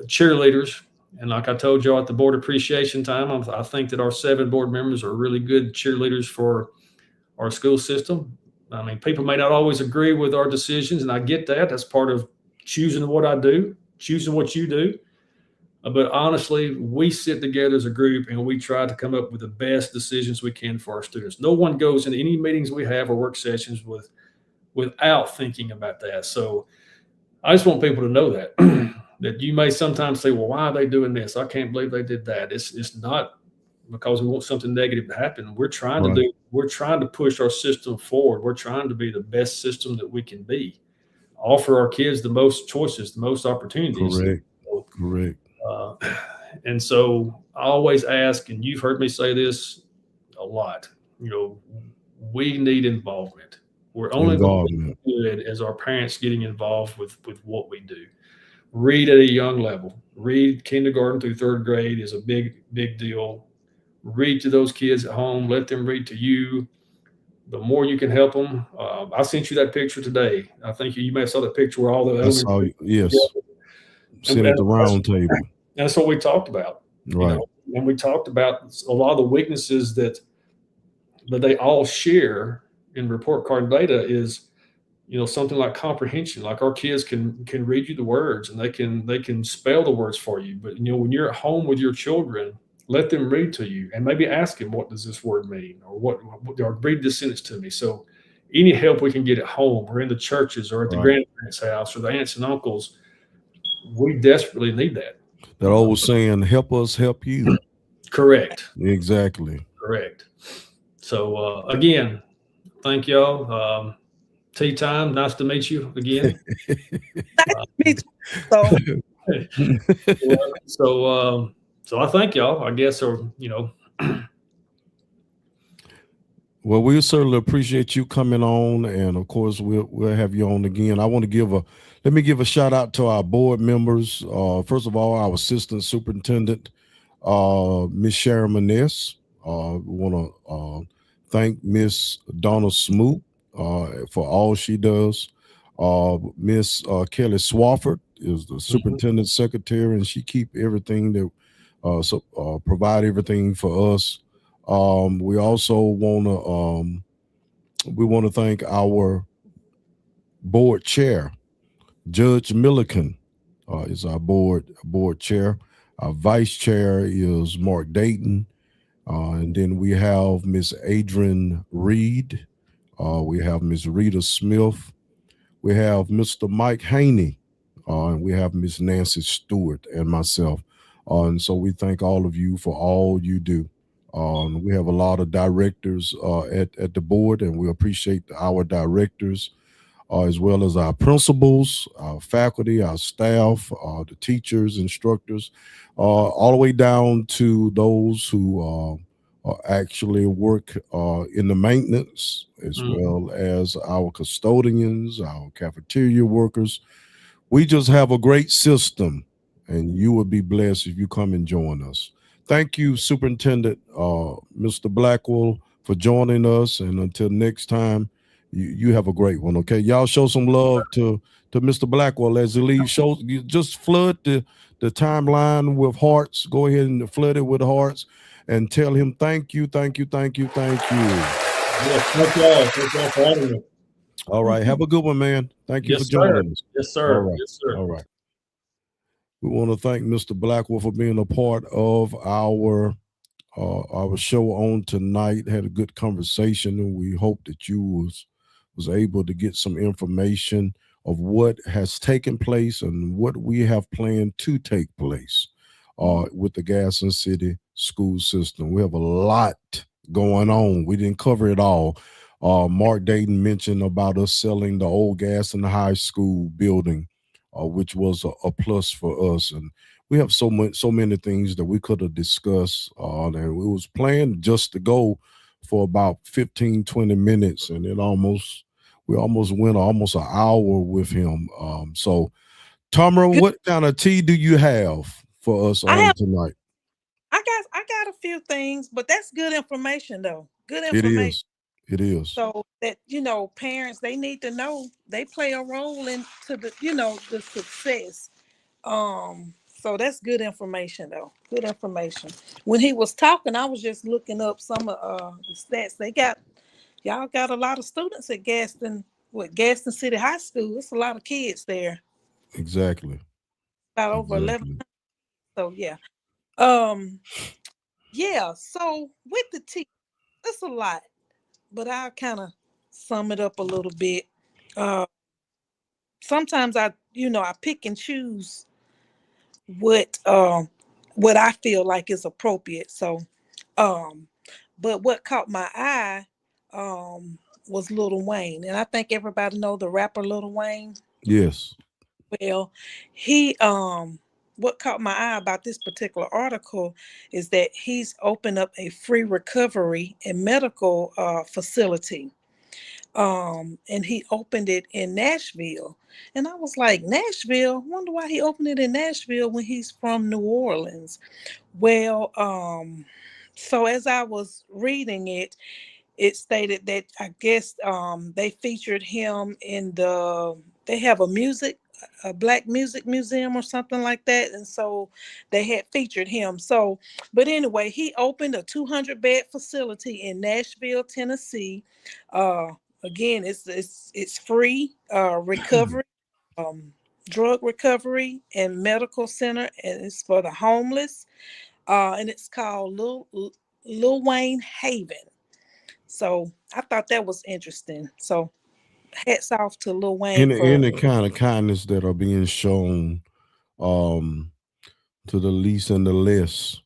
cheerleaders. And like I told y'all at the board appreciation time, I think that our 7 board members are really good cheerleaders for our school system. I mean, people may not always agree with our decisions, and I get that. That's part of choosing what I do, choosing what you do. But honestly, we sit together as a group and we try to come up with the best decisions we can for our students. No one goes into any meetings we have or work sessions without thinking about that. So I just want people to know that, that you may sometimes say, well, why are they doing this? I can't believe they did that. It's not because we want something negative to happen. We're trying to push our system forward. We're trying to be the best system that we can be, offer our kids the most choices, the most opportunities. Correct. And so I always ask, and you've heard me say this a lot, we need involvement. We're only going to be good as our parents getting involved with what we do. Read at a young level. Read kindergarten through 3rd grade is a big deal. Read to those kids at home. Let them read to you. The more you can help them. I sent you that picture today. I think you may have saw that picture where all the yes. Sit at the round table. That's what we talked about. Right. And we talked about a lot of the weaknesses that they all share in report card data is, something like comprehension. Like our kids can read you the words and they can spell the words for you. But when you're at home with your children, let them read to you and maybe ask them, what does this word mean? Or read this sentence to me. So any help we can get at home or in the churches or at the grandparents' house or the aunts and uncles, we desperately need that. That old saying, help us help you. Correct. Exactly. Correct. So again, Thank y'all. Tea time. Nice to meet you again. Me too. So So I thank y'all. I guess, or Well, we certainly appreciate you coming on, and of course, we'll have you on again. I want to let me give a shout out to our board members. First of all, our assistant superintendent, Miss Sharon Maness. We want to thank Miss Donna Smoot for all she does. Miss Kelly Swafford is the superintendent secretary, and she keep everything that provide everything for us. We also want to thank our board chair, Judge Milliken, is our board chair. Our vice chair is Mark Dayton, and then we have Miss Adrian Reed. We have Miss Rita Smith. We have Mr. Mike Haney, and we have Miss Nancy Stewart and myself. And so we thank all of you for all you do. We have a lot of directors at the board, and we appreciate our directors as well as our principals, our faculty, our staff, the teachers, instructors, all the way down to those who actually work in the maintenance, as well as our custodians, our cafeteria workers. We just have a great system, and you will be blessed if you come and join us. Thank you, Superintendent Mr. Blackwell, for joining us. And until next time, you have a great one. Okay, y'all show some love to Mr. Blackwell as he leaves. You just flood the timeline with hearts. Go ahead and flood it with hearts, and tell him thank you, thank you, thank you, thank you. Yes, thank y'all. Thank y'all for having me. All right, have a good one, man. Thank you for joining us. Yes, sir. All right. Yes, sir. All right. We want to thank Mr. Blackwell for being a part of our show on tonight. Had a good conversation, and we hope that you was able to get some information of what has taken place and what we have planned to take place with the Gadsden City school system. We have a lot going on. We didn't cover it all. Mark Dayton mentioned about us selling the old Gadsden High School building, which was a plus for us. And we have so many things that we could have discussed. And it was planned just to go for about 15, 20 minutes. And we almost went almost an hour with him. So Tomarra, what kind of tea do you have for us tonight? I got a few things, but that's good information though. Good information. It is. So that, parents, they need to know they play a role into the, the success. So that's good information though. Good information. When he was talking, I was just looking up some of the stats. Y'all got a lot of students at Gadsden City High School. It's a lot of kids there. Exactly. About over 11. So yeah. Yeah, so with the tea, it's a lot. But I'll kind of sum it up a little bit. Sometimes I pick and choose what I feel like is appropriate. So, but what caught my eye was Lil Wayne, and I think everybody know the rapper Lil Wayne. Yes. Well, he what caught my eye about this particular article is that he's opened up a free recovery and medical facility. And he opened it in Nashville. And I was like, Nashville? Wonder why he opened it in Nashville when he's from New Orleans. Well, so as I was reading it, it stated that I guess they featured him they have a Black music museum or something like that. And so they had featured him. So, but anyway, he opened a 200-bed facility in Nashville, Tennessee. Again, it's free recovery, drug recovery and medical center. And it's for the homeless. And it's called Lil Wayne Haven. So I thought that was interesting. So hats off to Lil Wayne any kind of kindness that are being shown to the least and the less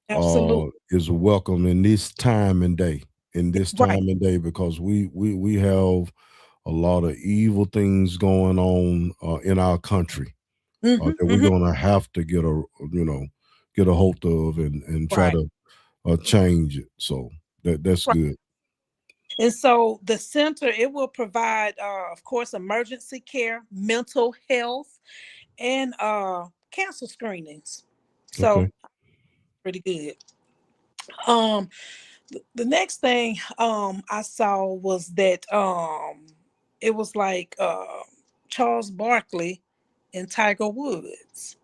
absolutely is welcome in this time and day. in this Right. time and day, because we have a lot of evil things going on in our country that we're gonna have to get get a hold of and try Right. to change it. So that's Right. good. And so the center, it will provide, of course, emergency care, mental health, and cancer screenings. Okay. So pretty good. Um, the next thing I saw was that it was like Charles Barkley and Tiger Woods.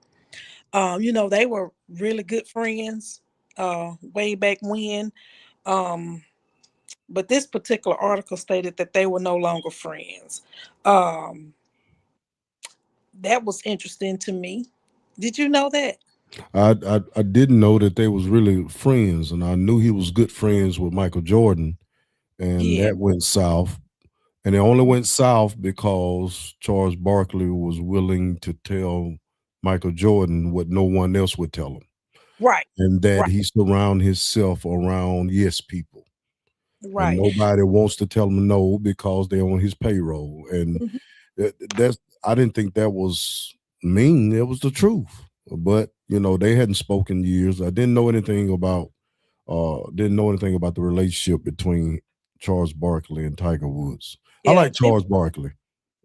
They were really good friends way back when. Um, but this particular article stated that they were no longer friends. Um, that was interesting to me. Did you know that? I didn't know that they was really friends, and I knew he was good friends with Michael Jordan, and Yeah, that went south. And it only went south because Charles Barkley was willing to tell Michael Jordan what no one else would tell him, right, and that right, he surround himself around yes people, and right. nobody wants to tell him no because they're on his payroll. And Mhm. that's I didn't think that was mean. It was the truth. But they hadn't spoken years. I didn't know anything about the relationship between Charles Barkley and Tiger Woods. I Yeah, like Charles Barkley.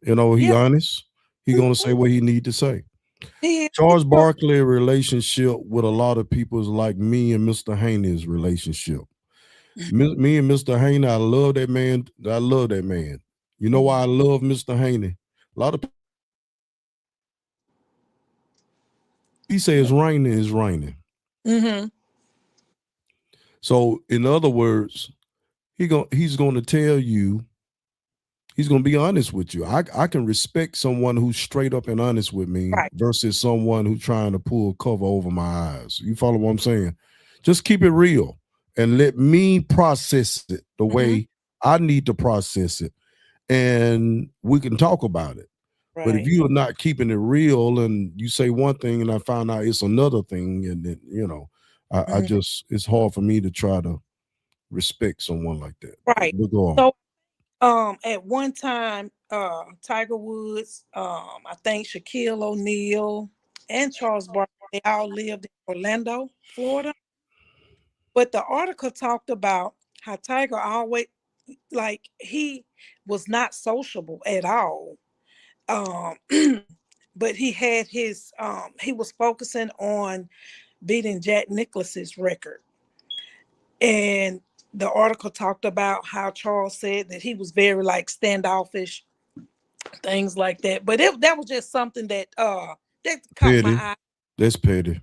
He yeah. honest. He gonna say Mhm. what he need to say. He Charles was. Barkley relationship with a lot of people is like me and Mr. Haney's relationship. Me and Mr. Haney, I love that man. I love that man. You know why I love Mr. Haney? A lot of people, he say it's raining, it's raining. Mm-hmm. So in other words, he's gonna tell you, he's gonna be honest with you. I can respect someone who's straight up and honest with me Right. versus someone who's trying to pull cover over my eyes. You follow what I'm saying? Just keep it real and let me process it the Mm-hmm. way I need to process it, and we can talk about it. But if Right. you are not keeping it real and you say one thing and I find out it's another thing, and then I Mhm. just, it's hard for me to try to respect someone like that. But Right. we'll go on. So at one time, Tiger Woods, I think Shaquille O'Neal and Charles Barkley, they all lived in Orlando, Florida. But the article talked about how Tiger always, like, he was not sociable at all. Um, but he was focusing on beating Jack Nicklaus's record. And the article talked about how Charles said that he was very like standoffish, things like that. But that was just something that caught my Petty. eye. That's petty.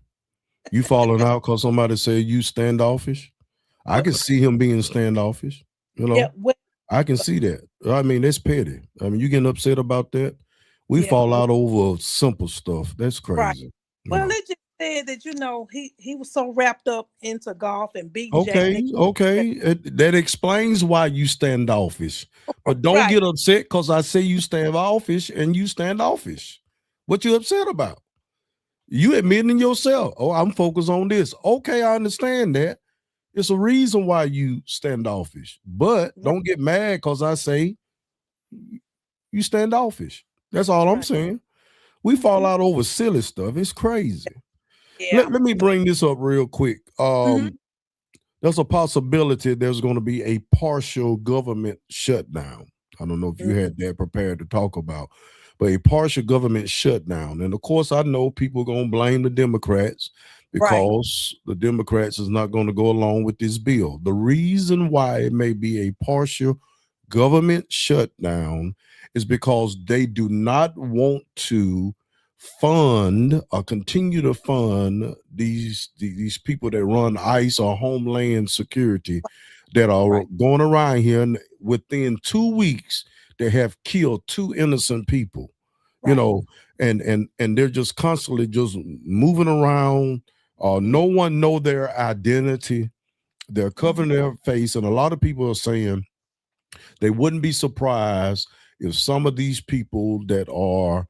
You falling out because somebody said you standoffish? I can see him being standoffish. You Yeah, know, well, I can see that. I mean, that's petty. I mean, you getting upset about that? We yeah, fall out over simple stuff. That's right. crazy. You Well, know. it just said that he was so wrapped up into golf and beating Jack Okay, Nicklaus. okay. That explains why you standoffish. But don't Right. get upset because I say you standoffish and you standoffish. What you upset about? You admitting yourself. Oh, I'm focused on this. Okay, I understand that. It's a reason why you standoffish. But Right. don't get mad because I say you standoffish. That's all I'm Right. saying. We fall Mhm. out over silly stuff. It's crazy. Yeah. Let me bring this up real quick. Hmm. There's a possibility there's going to be a partial government shutdown. I don't know if you had that prepared to talk about, but a partial government shutdown. And of course, I know people are going to blame the Democrats Right. because the Democrats is not going to go along with this bill. The reason why it may be a partial government shutdown is because they do not want to fund or continue to fund these people that run ICE or Homeland Security that are Right. going around here, and within 2 weeks they have killed two innocent people, you Right. know, and they're just constantly just moving around. No one know their identity. They're Mhm. covering their face, and a lot of people are saying they wouldn't be surprised if some of these people that are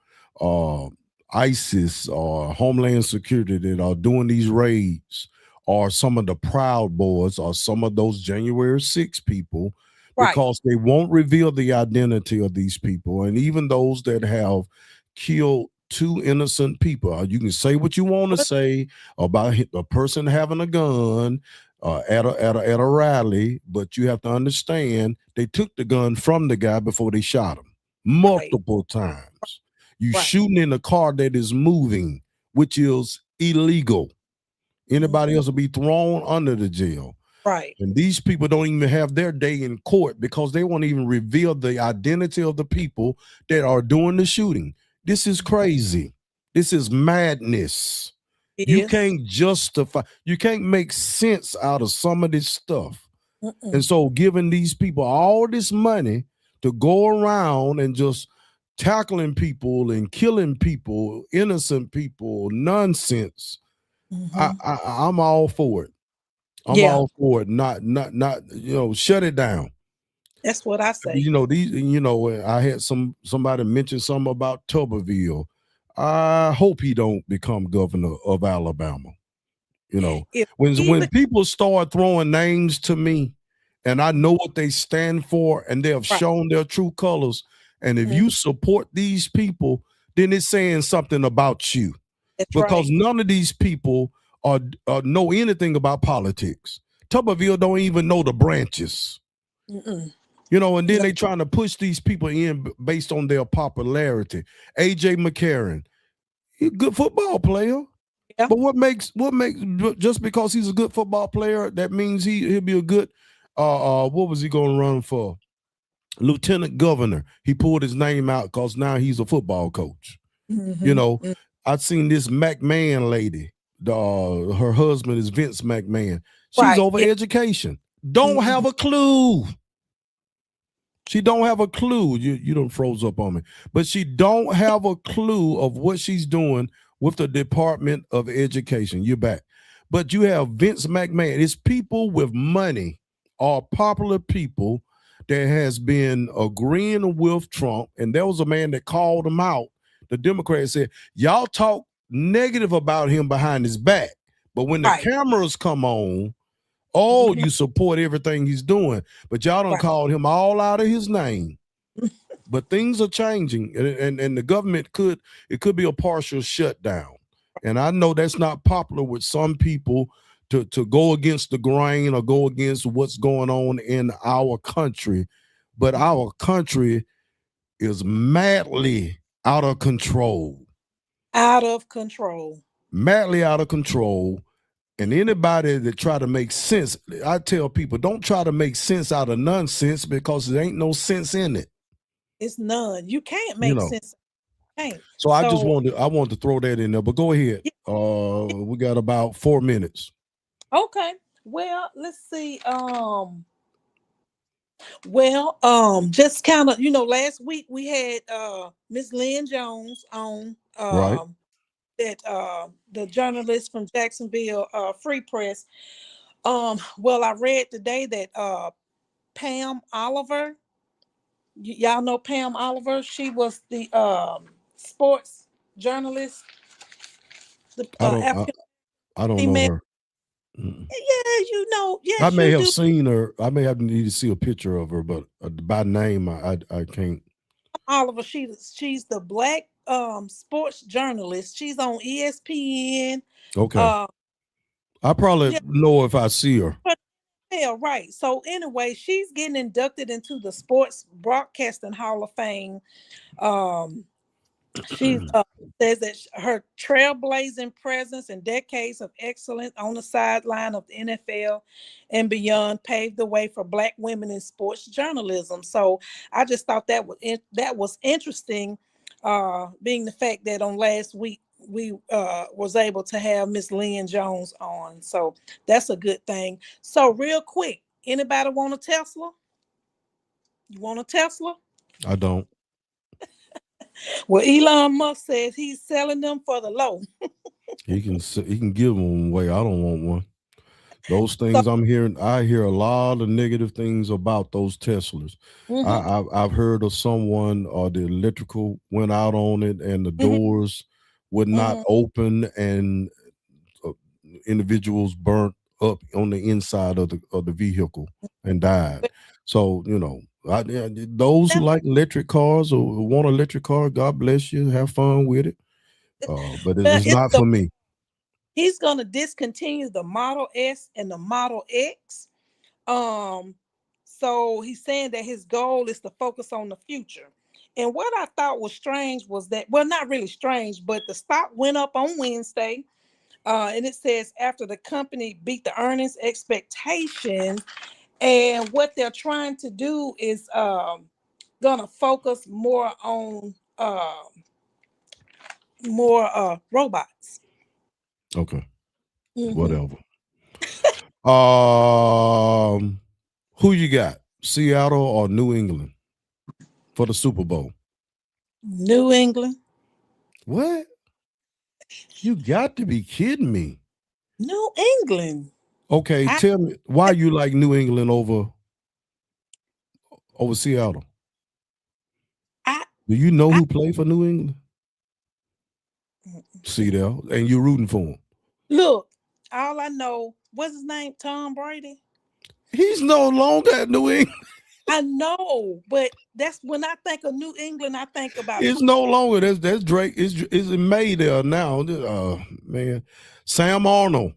ISIS or Homeland Security that are doing these raids or some of the Proud Boys or some of those January 6 people, Right. because they won't reveal the identity of these people. And even those that have killed 2 innocent people. You can say what you want to say about a person having a gun at a rally, but you have to understand they took the gun from the guy before they shot him multiple times. You shooting in a car that is moving, which is illegal. Anybody else will be thrown under the jail. Right. And these people don't even have their day in court because they won't even reveal the identity of the people that are doing the shooting. This is crazy. This is madness. You can't justify, you can't make sense out of some of this stuff. And so giving these people all this money to go around and just tackling people and killing people, innocent people, nonsense. I'm all for it. I'm all for it. Not, shut it down. That's what I say. I had somebody mention something about Tuberville. I hope he don't become governor of Alabama. When people start throwing names to me and I know what they stand for and they have shown their true colors, and if you support these people, then it's saying something about you. That's because none of these people know anything about politics. Tuberville don't even know the branches. And then they trying to push these people in based on their popularity. AJ McCarron, he's a good football player. Yeah. But what makes just because he's a good football player, that means he'll be a good what was he going to run for? Lieutenant governor. He pulled his name out because now he's a football coach. I've seen this McMahon lady. Her husband is Vince McMahon. She's over education. Don't have a clue. She don't have a clue. You done froze up on me. But she don't have a clue of what she's doing with the Department of Education. You're back. But you have Vince McMahon. It's people with money or popular people that has been agreeing with Trump. And there was a man that called him out. The Democrats said, y'all talk negative about him behind his back. But when the cameras come on, you support everything he's doing. But y'all don't call him all out of his name. But things are changing. And the government could be a partial shutdown. And I know that's not popular with some people to go against the grain or go against what's going on in our country. But our country is madly out of control. Out of control. Madly out of control. And anybody that try to make sense, I tell people, don't try to make sense out of nonsense because there ain't no sense in it. It's none. You can't make sense. Can't. So I just wanted to throw that in there, but go ahead. We got about 4 minutes. Okay. Well, let's see. Just kind of, last week we had Miss Lynn Jones on that the journalist from Jacksonville Free Press. Well, I read today that Pam Oliver, y'all know Pam Oliver, she was the sports journalist. I don't know her. Yeah, I may have seen her. I may have need to see a picture of her, but by name, I can't. Oliver, she's the black sports journalist. She's on ESPN. Okay. I probably know if I see her. Yeah, right. So anyway, she's getting inducted into the Sports Broadcasting Hall of Fame. She says that her trailblazing presence and decades of excellence on the sideline of the NFL and beyond paved the way for Black women in sports journalism. So I just thought that was interesting, being the fact that on last week we was able to have Miss Lynn Jones on. So that's a good thing. So real quick, anybody want a Tesla? You want a Tesla? I don't. Well, Elon Musk says he's selling them for the low. He can give them away. I don't want one. Those things I hear a lot of negative things about those Teslas. I've heard of someone the electrical went out on it and the doors would not open and individuals burnt up on the inside of the vehicle and died. So, those who like electric cars or want an electric car, God bless you. Have fun with it. But Well, it's not for me. He's going to discontinue the Model S and the Model X. So he's saying that his goal is to focus on the future. And what I thought was strange was that, well, not really strange, but the stock went up on Wednesday. And it says after the company beat the earnings expectations, and what they're trying to do is gonna focus more on more robots. Okay. Mhm. Whatever. Who you got? Seattle or New England for the Super Bowl? New England. What? You got to be kidding me. New England. Okay, tell me why you like New England over Seattle. Do you know who played for New England? See there, and you're rooting for him. Look, all I know, what's his name? Tom Brady. He's no longer at New England. I know, but that's when I think of New England, I think about it's no longer. That's Drake. Is made there now. Man, Sam Arnold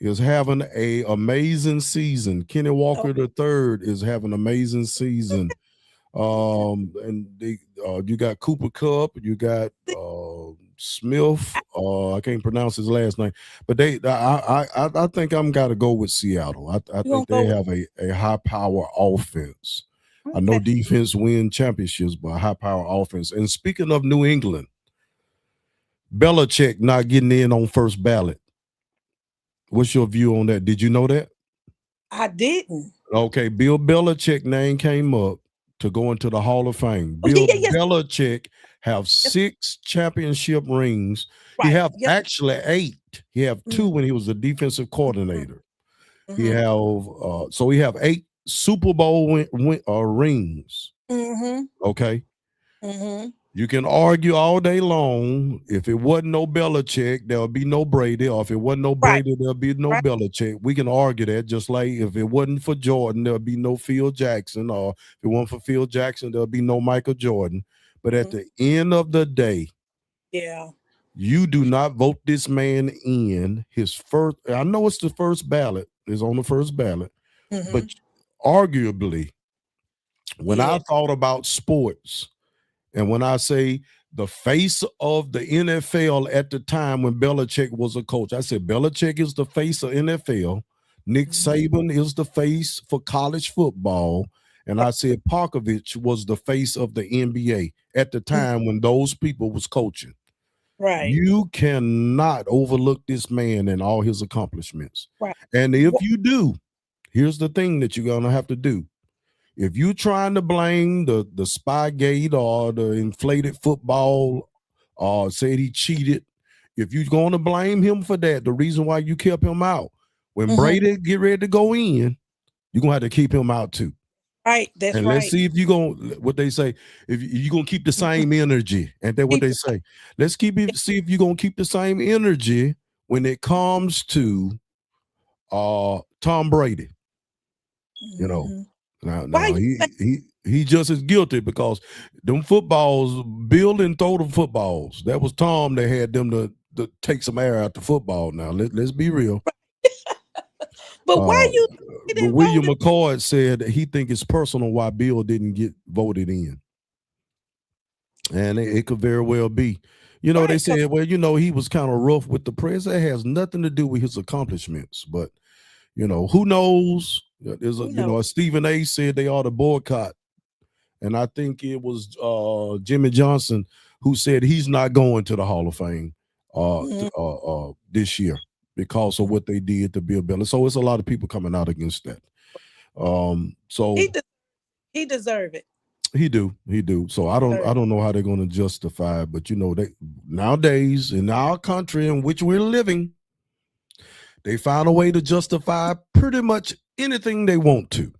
is having an amazing season. Kenny Walker III is having an amazing season. And you got Cooper Kupp, you got Smith. I can't pronounce his last name, but I think I'm got to go with Seattle. I think they have a high power offense. I know defense win championships, but high power offense. And speaking of New England, Belichick not getting in on first ballot. What's your view on that? Did you know that? I didn't. Okay, Bill Belichick name came up to go into the Hall of Fame. Bill Belichick have 6 championship rings. He have actually 8. He have 2 when he was the defensive coordinator. He have 8 Super Bowl rings. Okay. You can argue all day long. If it wasn't no Belichick, there would be no Brady. Or if it wasn't no Brady, there'll be no Belichick. We can argue that, just like if it wasn't for Jordan, there'll be no Phil Jackson. Or if it wasn't for Phil Jackson, there'll be no Michael Jordan. But at the end of the day, you do not vote this man in his first. I know it's the first ballot, is on the first ballot, but arguably, when I thought about sports, and when I say the face of the NFL at the time when Belichick was a coach, I said Belichick is the face of NFL. Nick Saban is the face for college football. And I said Popovich was the face of the NBA at the time when those people was coaching. Right. You cannot overlook this man and all his accomplishments. Right. And if you do, here's the thing that you're going to have to do. If you're trying to blame the Spygate or the inflated football or said he cheated, if you're going to blame him for that, the reason why you kept him out, when Brady get ready to go in, you're going to have to keep him out too. Right, that's and let's see if you're going to, what they say, if you're going to keep the same energy. And that's what they say. Let's see if you're going to keep the same energy when it comes to Tom Brady. You know. Now he just as guilty because them footballs, Bill didn't throw them footballs. That was Tom that had them to take some air out the football. Now let's be real. But why you? But William McCoy said that he think it's personal why Bill didn't get voted in, and it could very well be. You know, they said, well, he was kind of rough with the press. That has nothing to do with his accomplishments, but who knows? There's Stephen A. said they ought to boycott, and I think it was Jimmy Johnson who said he's not going to the Hall of Fame this year because of what they did to Bill Belichick. So it's a lot of people coming out against that. So he deserve it. He do. So I don't know how they're going to justify it, but they nowadays in our country in which we're living, they found a way to justify pretty much anything they want to.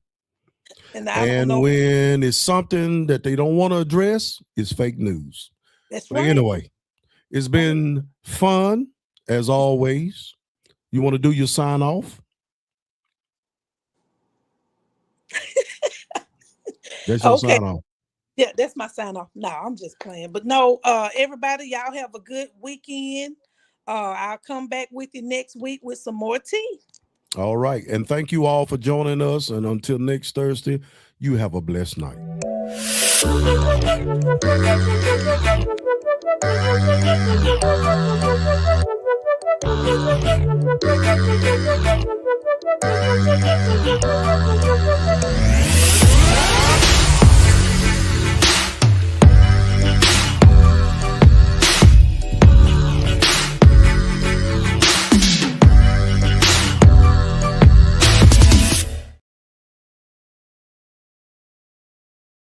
And when it's something that they don't want to address, it's fake news. That's right. Anyway, it's been fun as always. You want to do your sign off? That's your Okay. sign off. Yeah, that's my sign off. No, I'm just playing. But no, everybody, y'all have a good weekend. I'll come back with you next week with some more tea. All right. And thank you all for joining us. And until next Thursday, you have a blessed night.